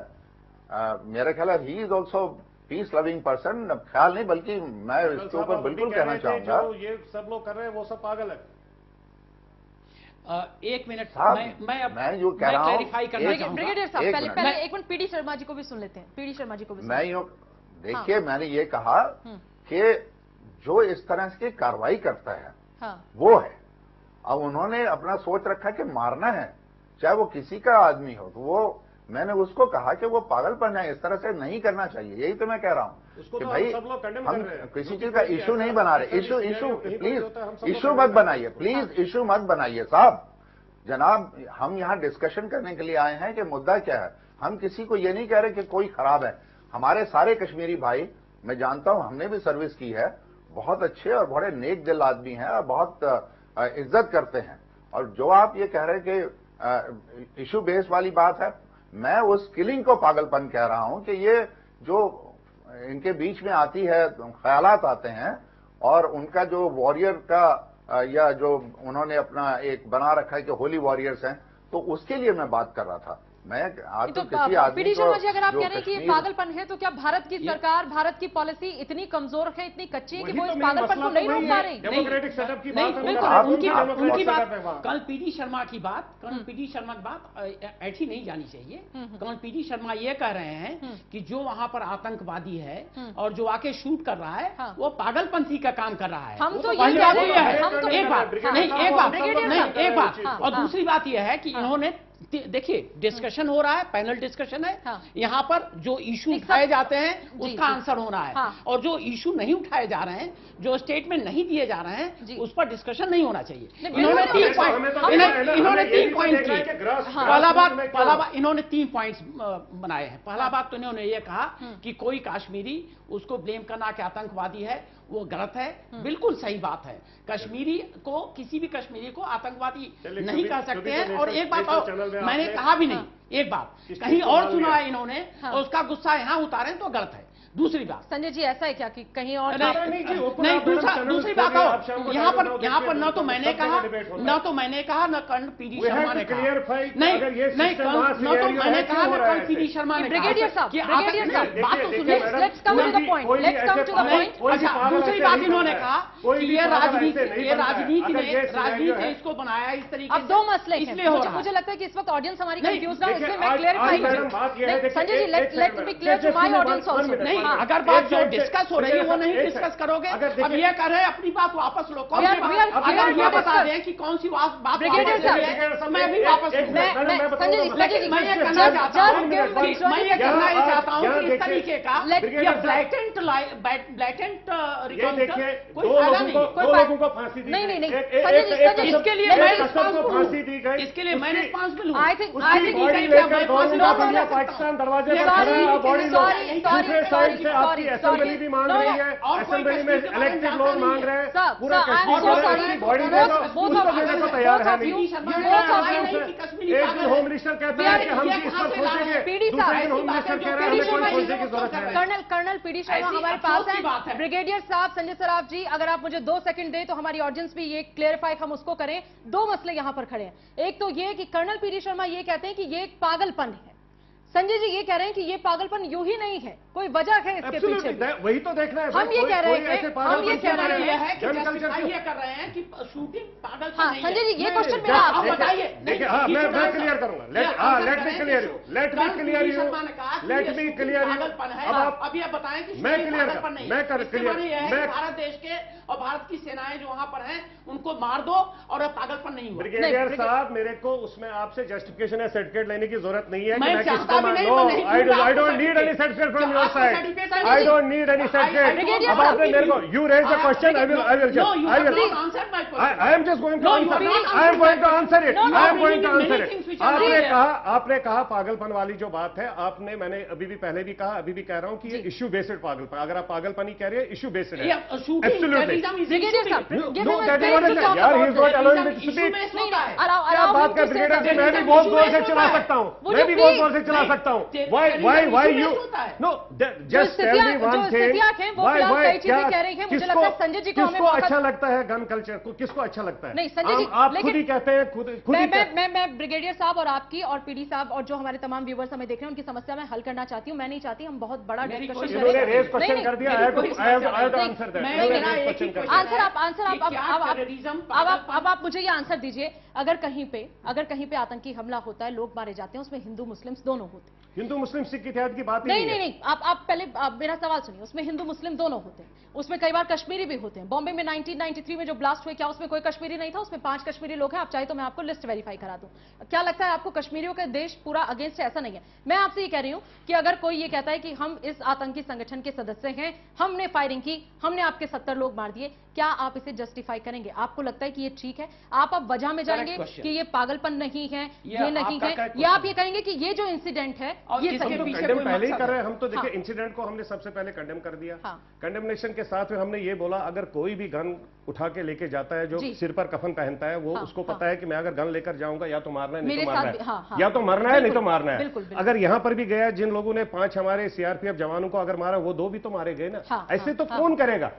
मेरा ख्याल है he is also peace loving person. ख्याल नहीं, बल्कि मैं इसके ऊपर बिल्कुल कहना चाहूंगा ये सब लोग कर रहे हैं वो सब पागल है। एक मिनट मैं जो कह रहा हूँ, ब्रिगेडियर साहब पहले एक मिनट पीडी शर्मा जी को भी सुन लेते हैं। पीडी शर्मा जी को भी मैं यूं देखिए, मैंने ये कहा कि जो इस तरह की कार्रवाई करता है वो है। अब उन्होंने अपना सोच रखा कि मारना है, चाहे वो किसी का आदमी हो, तो वो मैंने उसको कहा कि वो पागलपन है, इस तरह से नहीं करना चाहिए। यही तो मैं कह रहा हूं कि भाई हम किसी चीज का इशू नहीं बना रहे। इशू प्लीज इशू मत बनाइए, प्लीज इशू मत बनाइए साहब। जनाब, हम यहाँ डिस्कशन करने के लिए आए हैं कि मुद्दा क्या है। हम किसी को ये नहीं कह रहे कि कोई खराब है। हमारे सारे कश्मीरी भाई, मैं जानता हूं, हमने भी सर्विस की है, बहुत अच्छे और बड़े नेक दिल आदमी हैं और बहुत इज्जत करते हैं। और जो आप ये कह रहे हैं कि इशू बेस्ड वाली बात है, मैं उस किलिंग को पागलपन कह रहा हूं कि ये जो इनके बीच में आती है, ख्यालात आते हैं और उनका जो वॉरियर का या जो उन्होंने अपना एक बना रखा है कि होली वॉरियर्स हैं, तो उसके लिए मैं बात कर रहा था। मैं आज तो किसी आदमी पीडी शर्मा जी, अगर आप कह रहे हैं कि ये पागलपन है, तो क्या भारत की सरकार, भारत की पॉलिसी इतनी कमजोर है, इतनी कच्ची है कि वो इस पागलपन को नहीं रोक पा रही? डेमोक्रेटिक सेटअप की बात, उनकी बात, कल पीडी शर्मा की बात ऐसी नहीं जानी चाहिए। कल पीडी शर्मा ये कह रहे हैं कि जो वहां पर आतंकवादी है और जो आके शूट कर रहा है वो पागलपंथी का काम कर रहा है। हम तो एक बात और दूसरी बात यह है कि इन्होंने, देखिए डिस्कशन हो रहा है, पैनल डिस्कशन है, यहाँ पर जो इशू उठाए जाते हैं उसका आंसर होना है, और जो इशू नहीं उठाए जा रहे हैं, जो स्टेटमेंट नहीं दिए जा रहे हैं, उस पर डिस्कशन नहीं होना चाहिए। इन्होंने 3 पॉइंट किए। पहला बात इन्होंने 3 पॉइंट्स बनाए हैं। पहला बात तो इन्होंने ये कहा कि कोई कश्मीरी उसको ब्लेम करना कि आतंकवादी है, वो गलत है। बिल्कुल सही बात है, कश्मीरी को, किसी भी कश्मीरी को आतंकवादी नहीं कह सकते हैं। और एक बात और मैंने कहा भी नहीं, एक बात कहीं और सुना है इन्होंने और उसका गुस्सा यहां उतारे तो गलत है। दूसरी बात, संजय जी ऐसा है क्या कि कहीं और नहीं, दूसरी बात और यहाँ पर न तो मैंने कहा न कर्नल पीडी शर्मा ने कहा, नहीं न तो मैंने कहा न कर्नल पीडी शर्मा ने कहा। ब्रिगेडियर साहब बात तो सुनिए, let's come to the point. अच्छा, दूसरी बात इन्होंने कहा कि ये राजनीति ने इसको बनाया इस तरीके से। अब 2 मसले इसलिए हो रहा है। मुझे लगता है कि इस वक्त ऑडियंस हमारी कंफ्यूज है, इसलिए मैं clarify. Sanjay ji let me clear to my audience also. अगर बात जो डिस्कस हो रही है वो नहीं डिस्कस करोगे, अब ये कर रहे हैं अपनी बात वापस लो। कौन सी बात? अगर ये बता दें कि कौन सी बात मैं भी वापस लेकिन मैं ये कहना चाहता हूँ कि इस तरीके का ब्लैटेंट कोई फायदा नहीं। दो लोगों को फांसी दी, नहीं इसके लिए मैं फांसी दी गई, इसके लिए मैं रिस्पॉन्सिबल हूँ। पाकिस्तान दरवाजे पर खड़ा है, बॉडी दूसरे साइड से आपकी असेंबली भी मांग रही है, असेंबली में इलेक्टेड लोग मांग रहे हैं, पूरा कश्मीर बॉडी उसको देने को तैयार है नहीं। एक दिन होम मिनिस्टर कहते हैं कि हम इस पर सोचेंगे, दूसरे दिन होम मिनिस्टर कह रहे हैं हमें कोई सोचने की जरूरत है। कर्नल पीडी शर्मा हमारे पास है। ब्रिगेडियर साहब, संजय सराफ जी, अगर आप मुझे 2 सेकंड दें तो हमारी ऑडियंस भी ये क्लियरिफाई हम उसको करें। 2 मसले यहां पर खड़े हैं। एक तो ये कि कर्नल पीडी शर्मा ये कहते हैं कि ये एक पागलपन है, संजय जी ये कह रहे हैं कि ये पागलपन यूं ही नहीं है, कोई वजह है इसके पीछे। वही तो देखना है। हम ये कह रहे हैं कि हम ये कह रहे हैं कि ये कर रहे हैं कि शूटिंग पागलपन नहीं है। संजय जी ये क्वेश्चन मेरा आपसे बताइए। देखिए मैं क्लियर करूंगा। Late me clear you. Late me clear you. अब अभी आप बताएं कि मैं क्लियर मैं भारत देश के और भारत की सेनाएं जो वहां पर हैं उनको मार दो और पागलपन नहीं हुआ। ब्रिगेडियर साहब, मेरे को उसमें आपसे जस्टिफिकेशन या सर्टिफिकेट लेने की जरूरत नहीं है। I don't need any certificate from your side. I don't need any certificate. अब आपने मेरे को you raise the question, I will I am just going to answer. I am going to answer it. I am going to answer it. आपने कहा पागलपन वाली जो बात है, आपने मैंने अभी भी पहले भी कहा, अभी भी कह रहा हूं कि ये इश्यू बेस्ड पागलपन। अगर आप पागलपन ही कह रहे हैं, इश्यू बेस्ड है। Absolutely. No, that is what I said. यार, he is not allowing me to speak. क्या बात कर ब्रिगेडियर जी, मैं भी बहुत जोर से चला सकता हूँ, मैं भी बहुत जोर से चला सकता हूँ। Why you? No, just tell me one thing. Why क्या? किसको अच्छा लगता है गन कल्चर को? किसको अच्छा लगता है? नहीं संजय जी, आप खुद ही कहते हैं, खुद ही मैं ब्रिगेडियर साहब और आपकी और पीडी साहब और जो हमारे तमाम व्यूअर्स हमें देख रहे हैं उनकी समस्या मैं हल करना चाहती हूँ। मैं नहीं चाहती हम बहुत बड़ा डिस्कशन इन्होंने रेज क्वेश्चन कर दिया। I have to answer that. अब आप मुझे ये आंसर दीजिए, अगर कहीं पे आतंकी हमला होता है, लोग मारे जाते हैं, उसमें हिंदू मुस्लिम्स दोनों होते हैं। हिंदू मुस्लिम सिख इतिहाद की बात नहीं, आप पहले मेरा सवाल सुनिए। उसमें हिंदू मुस्लिम दोनों होते हैं, उसमें कई बार कश्मीरी भी होते हैं। बॉम्बे में 1993 में जो ब्लास्ट हुए, क्या उसमें कोई कश्मीरी नहीं था? उसमें 5 कश्मीरी लोग हैं। आप चाहे तो मैं आपको लिस्ट वेरीफाई करा दूं। क्या लगता है आपको कश्मीरियों का देश पूरा अगेंस्ट है? ऐसा नहीं है। मैं आपसे ये कह रही हूं कि अगर कोई ये कहता है कि हम इस आतंकी संगठन के सदस्य हैं, हमने फायरिंग की, हमने आपके 70 लोग मार दिए, क्या आप इसे जस्टिफाई करेंगे? आपको लगता है कि ये ठीक है? आप अब वजह में जाएंगे कि ये पागलपन नहीं है, ये नहीं है, या आप ये कहेंगे कि ये जो इंसिडेंट है ये सही है? पहले ही कर रहे हैं हम तो। देखिए, इंसिडेंट को हमने सबसे पहले कंडेम कर दिया। कंडेमनेशन के साथ में हमने ये बोला, अगर कोई भी गन उठा के लेके जाता है, जो सिर पर कफन पहनता है, वो उसको पता है कि मैं अगर गन लेकर जाऊंगा या तो मारना है, नहीं तो मारना है, या तो मरना है, नहीं तो मारना है। अगर यहां पर भी गया, जिन लोगों ने 5 हमारे सीआरपीएफ जवानों को अगर मारा, वो 2 भी तो मारे गए ना। ऐसे तो कौन करेगा?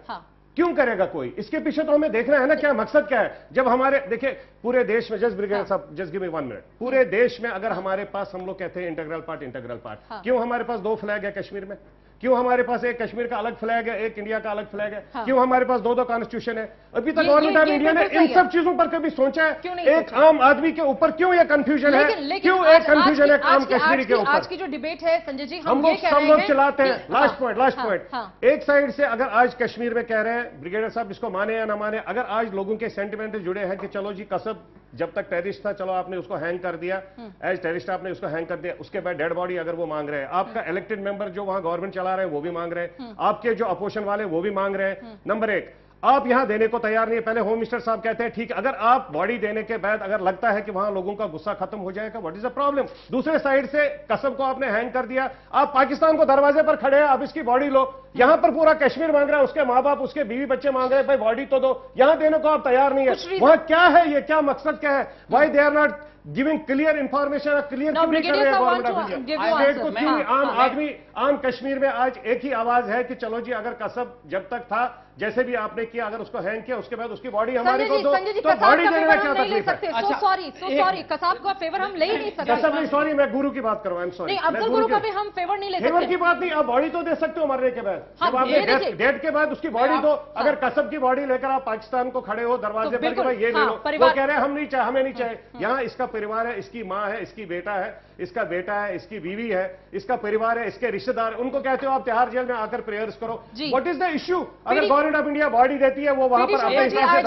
क्यों करेगा कोई? इसके पीछे तो हमें देखना है ना, क्या मकसद क्या है। जब हमारे देखिए पूरे देश में, जस्ट ब्रिगेडियर साहब, जस्ट गिव मी 1 मिनट, पूरे देश में अगर हमारे पास, हम लोग कहते हैं इंटीग्रल पार्ट, क्यों हमारे पास 2 फ्लैग है कश्मीर में? क्यों हमारे पास एक कश्मीर का अलग फ्लैग है, एक इंडिया का अलग फ्लैग है? क्यों हमारे पास 2 कॉन्स्टिट्यूशन है? अभी तक गवर्नमेंट ऑफ इंडिया ने इन सब चीजों पर कभी सोचा है? एक आम आदमी के ऊपर क्यों ये कंफ्यूजन है? क्यों एक कंफ्यूजन है आम कश्मीरी के ऊपर? आज की जो डिबेट है संजय जी, हम लोग सब लोग चलाते हैं। लास्ट पॉइंट, एक साइड से अगर आज कश्मीर में कह रहे हैं, ब्रिगेडियर साहब इसको माने या ना माने, अगर आज लोगों के सेंटिमेंट जुड़े हैं कि चलो जी कसब जब तक टेररिस्ट था, चलो आपने उसको हैंग कर दिया, एज टेररिस्ट आपने उसको हैंग कर दिया, उसके बाद डेड बॉडी अगर वो मांग रहे हैं, आपका इलेक्टेड मेंबर जो वहां गवर्नमेंट चला रहे हैं वो भी मांग रहे हैं, आपके जो अपोजिशन वाले वो भी मांग रहे हैं। नंबर 1, आप यहां देने को तैयार नहीं है। पहले होम मिनिस्टर साहब कहते हैं ठीक, अगर आप बॉडी देने के बाद अगर लगता है कि वहां लोगों का गुस्सा खत्म हो जाएगा, व्हाट इज द प्रॉब्लम? दूसरे साइड से कसम को आपने हैंग कर दिया, आप पाकिस्तान को दरवाजे पर खड़े हैं, आप इसकी बॉडी लो। यहां पर पूरा कश्मीर मांग रहा है, उसके मां बाप, उसके बीवी बच्चे मांग रहे हैं, भाई बॉडी तो दो। यहां देने को आप तैयार नहीं है। वहां क्या है, ये क्या मकसद क्या है? Why they are not giving clear information? Clear क्यों नहीं कर रहे हैं गवर्नमेंट ऑफ इंडिया? स्टेट को क्यों? आम आदमी, आम कश्मीर में आज एक ही आवाज है कि चलो जी, अगर कसब जब तक था, जैसे भी आपने किया, अगर उसको हैंग किया, उसके बाद उसकी बॉडी हमारे को दो, तो बॉडी देने में क्या तकलीफ है? सॉरी, कसाब का फेवर हम ले ही नहीं सकते। कसब नहीं, सॉरी, मैं गुरु की बात करूं, I am sorry. Afzal Guru का भी हम फेवर नहीं ले सकते। फेवर की बात नहीं, आप बॉडी तो दे सकते हो मरने के बाद, जब आपने डेट के बाद उसकी बॉडी दो। अगर कसब की बॉडी लेकर आप पाकिस्तान को खड़े हो दरवाजे पर कि भाई ये ले लो, वो कह रहे हैं हम नहीं चाहे, हमें नहीं चाहे। यहाँ इसका परिवार है, इसकी माँ है, इसकी बेटा है, इसका बेटा है, इसकी बीवी है, इसका परिवार है, इसके रिश्तेदार, उनको कहते हो आप तिहाड़ जेल में आकर प्रेयर्स करो। What is the issue? अगर गवर्नमेंट ऑफ इंडिया बॉडी देती है, वो वहां पर अपने हिसाब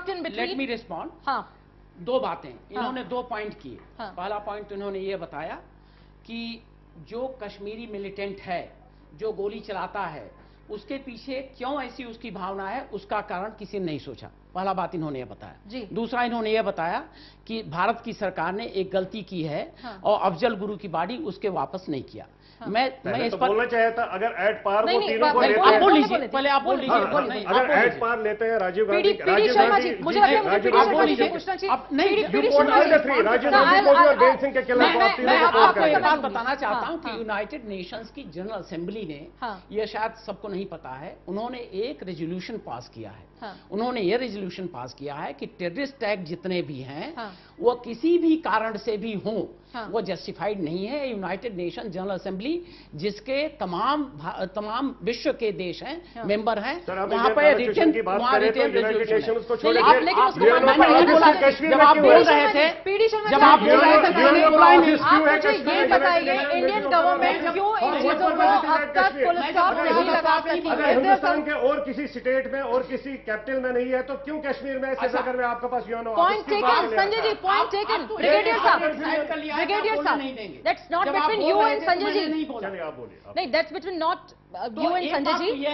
से लेट मी रिस्पॉन्ड। हाँ, दो बातें इन्होंने, दो पॉइंट किए। पहला पॉइंट इन्होंने ये बताया कि जो कश्मीरी मिलिटेंट है, जो गोली चलाता है, उसके पीछे क्यों ऐसी उसकी भावना है, उसका कारण किसी ने नहीं सोचा। पहला बात इन्होंने ये बताया। दूसरा इन्होंने ये बताया कि भारत की सरकार ने एक गलती की है और अफजल गुरु की बॉडी उसके वापस नहीं किया। मैं इस तो पर बोलना चाहे था, अगर एट पार वो तीनों को लेते हैं, आप बोल लीजिए, पहले आप बोल लीजिए। अगर एट पार लेते हैं राजीव गांधी, मुझे लगता है राजीव गांधी को पूछना चाहिए। राजीव गांधी और बेन सिंह के खिलाफ मैं आपको एक बात बताना चाहता हूं कि यूनाइटेड नेशंस की जनरल असेंबली ने, ये शायद सबको नहीं पता है, उन्होंने एक रेजोल्यूशन पास किया है। उन्होंने ये रेजोल्यूशन पास किया है कि टेररिस्ट अटैक जितने भी हैं वो किसी भी कारण से भी हों, वो जस्टिफाइड नहीं है। यूनाइटेड नेशन जनरल असेंबली जिसके तमाम विश्व के देश हैं, मेंबर हैं, वहां पर रिटन रेजोल्यूशन। जब आप बोल रहे थे, मैंने बोला नहीं। ये बताइए, इंडियन गवर्नमेंट क्यों इन चीजों को अब तक फुल स्टॉप नहीं लगा सकी? हिंदुस्तान के और किसी स्टेट में और किसी कैपिटल में नहीं है, तो क्यों कश्मीर में, श्रीनगर में आपके पास UNO? Point taken Sanjay ji, point taken. Brigadier साहब, that's not between you and Sanjay ji. नहीं, that's between not you and Sanjay ji.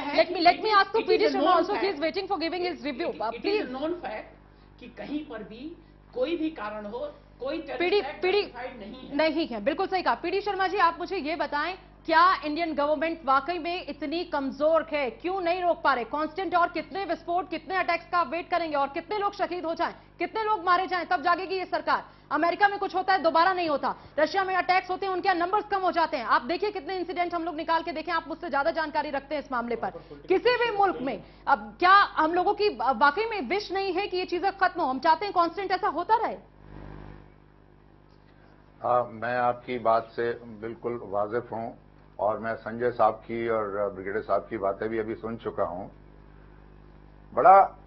Let me ask to PD Sharma also. He is waiting for giving his review. Please. known fact कि कहीं पर भी कोई भी कारण हो, कोई नहीं है। बिल्कुल सही कहा। पीडी शर्मा जी, आप मुझे ये बताएं, क्या इंडियन गवर्नमेंट वाकई में इतनी कमजोर है? क्यों नहीं रोक पा रहे? कांस्टेंट और कितने विस्फोट, कितने अटैक्स का वेट करेंगे और कितने लोग शहीद हो जाएं, कितने लोग मारे जाएं, तब जागेगी ये सरकार? अमेरिका में कुछ होता है दोबारा नहीं होता, रशिया में अटैक्स होते हैं, उनके नंबर्स कम हो जाते हैं। आप देखिए कितने इंसिडेंट हम लोग निकाल के देखें, आप मुझसे ज्यादा जानकारी रखते हैं इस मामले पर। किसी भी मुल्क में अब क्या हम लोगों की वाकई में विश नहीं है कि ये चीजें खत्म हो? हम चाहते हैं कांस्टेंट ऐसा होता रहे। मैं आपकी बात से बिल्कुल वाजिफ हूं और मैं संजय साहब की और ब्रिगेडियर साहब की बातें भी अभी सुन चुका हूं। बड़ा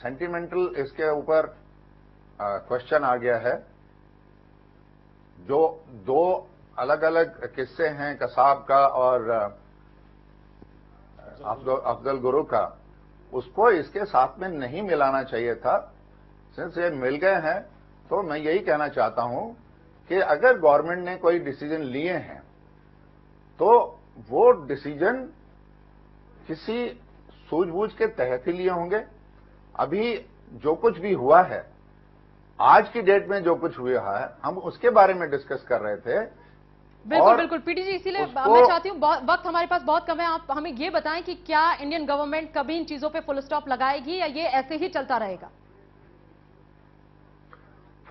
सेंटिमेंटल इसके ऊपर क्वेश्चन आ गया है। जो दो अलग अलग किस्से हैं, कसाब का और अफजल गुरु का, उसको इसके साथ में नहीं मिलाना चाहिए था। सिंस ये मिल गए हैं तो मैं यही कहना चाहता हूं कि अगर गवर्नमेंट ने कोई डिसीजन लिए हैं तो वो डिसीजन किसी सूझबूझ के तहत ही लिए होंगे। अभी जो कुछ भी हुआ है, आज की डेट में जो कुछ हुआ है, हम उसके बारे में डिस्कस कर रहे थे। बिल्कुल बिल्कुल पीडी जी, इसीलिए मैं चाहती हूँ, वक्त हमारे पास बहुत कम है, आप हमें ये बताएं कि क्या इंडियन गवर्नमेंट कभी इन चीजों पे फुल स्टॉप लगाएगी या ये ऐसे ही चलता रहेगा?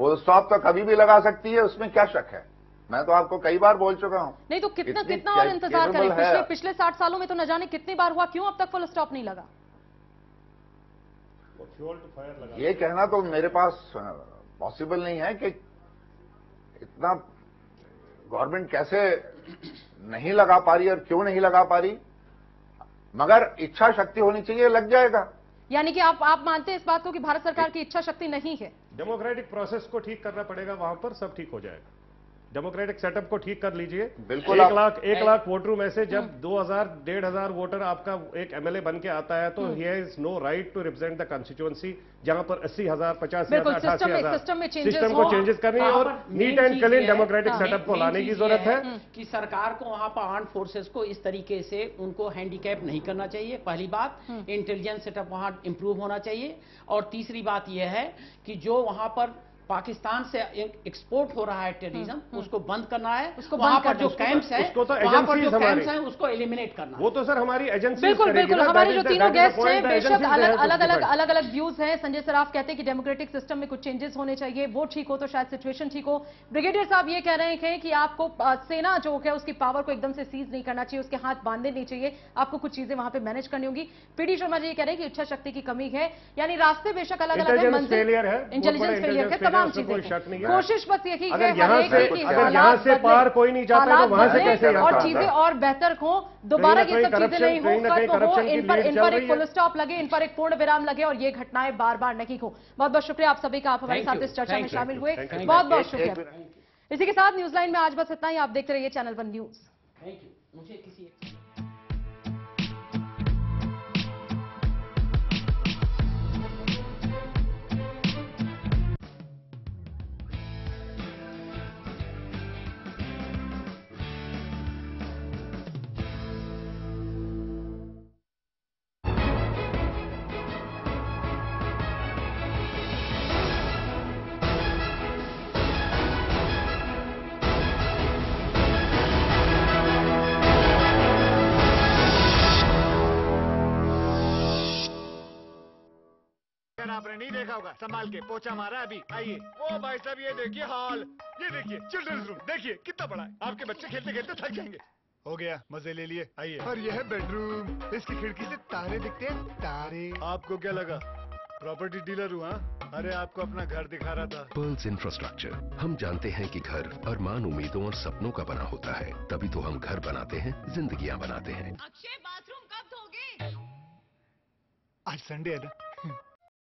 फुल स्टॉप तो कभी भी लगा सकती है, उसमें क्या शक है। मैं तो आपको कई बार बोल चुका हूं। नहीं तो कितना और इंतजार करें? पिछले 60 सालों में तो न जाने कितनी बार हुआ, क्यों अब तक फुल स्टॉप नहीं लगा? ये कहना तो मेरे पास पॉसिबल नहीं है कि इतना गवर्नमेंट कैसे नहीं लगा पा रही और क्यों नहीं लगा पा रही, मगर इच्छा शक्ति होनी चाहिए, लग जाएगा। यानी कि आप मानते हैं इस बात को कि भारत सरकार की इच्छा शक्ति नहीं है? डेमोक्रेटिक प्रोसेस को ठीक करना पड़ेगा, वहां पर सब ठीक हो जाएगा। डेमोक्रेटिक सेटअप को ठीक कर लीजिए। बिल्कुल 1 लाख वोटरों में से जब 2000-1500 वोटर आपका एक एमएलए बन के आता है तो he has no right to represent the constituency, जहां पर 80,000, 50,000, 88,000 सिस्टम को चेंजेस करनी है और neat and clean democratic setup को लाने की जरूरत है कि सरकार को वहां पर आर्म्ड फोर्सेस को इस तरीके से उनको हैंडीकैप नहीं करना चाहिए। पहली बात, इंटेलिजेंस सेटअप वहां इंप्रूव होना चाहिए। और तीसरी बात यह है कि जो वहां पर पाकिस्तान से एक्सपोर्ट हो रहा है टेररिज्म, उसको बंद करना है। वहां पर जो कैंप्स हैं, वहां पर जो कैंप्स हैं उसको एलिमिनेट करना है। वो तो सर हमारी एजेंसी बिल्कुल बिल्कुल। हमारे जो तीनों गेस्ट हैं, बेशक अलग अलग व्यूज हैं। संजय सराफ कहते हैं कि डेमोक्रेटिक सिस्टम में कुछ चेंजेस होने चाहिए, वो ठीक हो तो शायद सिचुएशन ठीक हो। ब्रिगेडियर साहब ये कह रहे हैं कि आपको सेना जो है उसकी पावर को एकदम से सीज नहीं करना चाहिए, उसके हाथ बांधने नहीं चाहिए, आपको कुछ चीजें वहां पे मैनेज करनी होगी। पीडी शर्मा जी ये कह रहे हैं कि इच्छा शक्ति की कमी है, यानी रास्ते बेशक अलग अलग है, मंजिल इंटेलिजेंस फेलियर है, तमाम उसमें कोई शक नहीं चीजें। है। कोशिश बस यही है अगर यहाँ से पार कोई नहीं जाता तो वहां से कैसे और चीजें और बेहतर हो, दोबारा ये सब चीजें नहीं हो, खत्म हो, इन पर एक फुल स्टॉप लगे, इन पर एक पूर्ण विराम लगे और ये घटनाएं बार बार नहीं हो। बहुत बहुत शुक्रिया आप सभी का, आप हमारे साथ इस चर्चा में शामिल हुए, बहुत बहुत शुक्रिया। इसी के साथ न्यूज लाइन में आज बस इतना ही। आप देखते रहिए चैनल 1 न्यूज। Thank you. मुझे किसी आपने नहीं देखा होगा, संभाल के पोछा मारा अभी। आइए। ओ भाई साहब ये देखिए हॉल, ये देखिए चिल्ड्रंस रूम, देखिए कितना बड़ा है। आपके बच्चे खेलते खेलते थक जाएंगे। हो गया, मजे ले लिए। आइए। और यह है बेडरूम, इसकी खिड़की से तारे दिखते हैं, तारे। आपको क्या लगा प्रॉपर्टी डीलर हूँ? अरे आपको अपना घर दिखा रहा था। Pearls infrastructure. हम जानते हैं कि घर अरमान, उम्मीदों और सपनों का बना होता है, तभी तो हम घर बनाते हैं, जिंदगियां बनाते हैं। अक्षय बाथरूम कब धोगे? आज संडे है ना।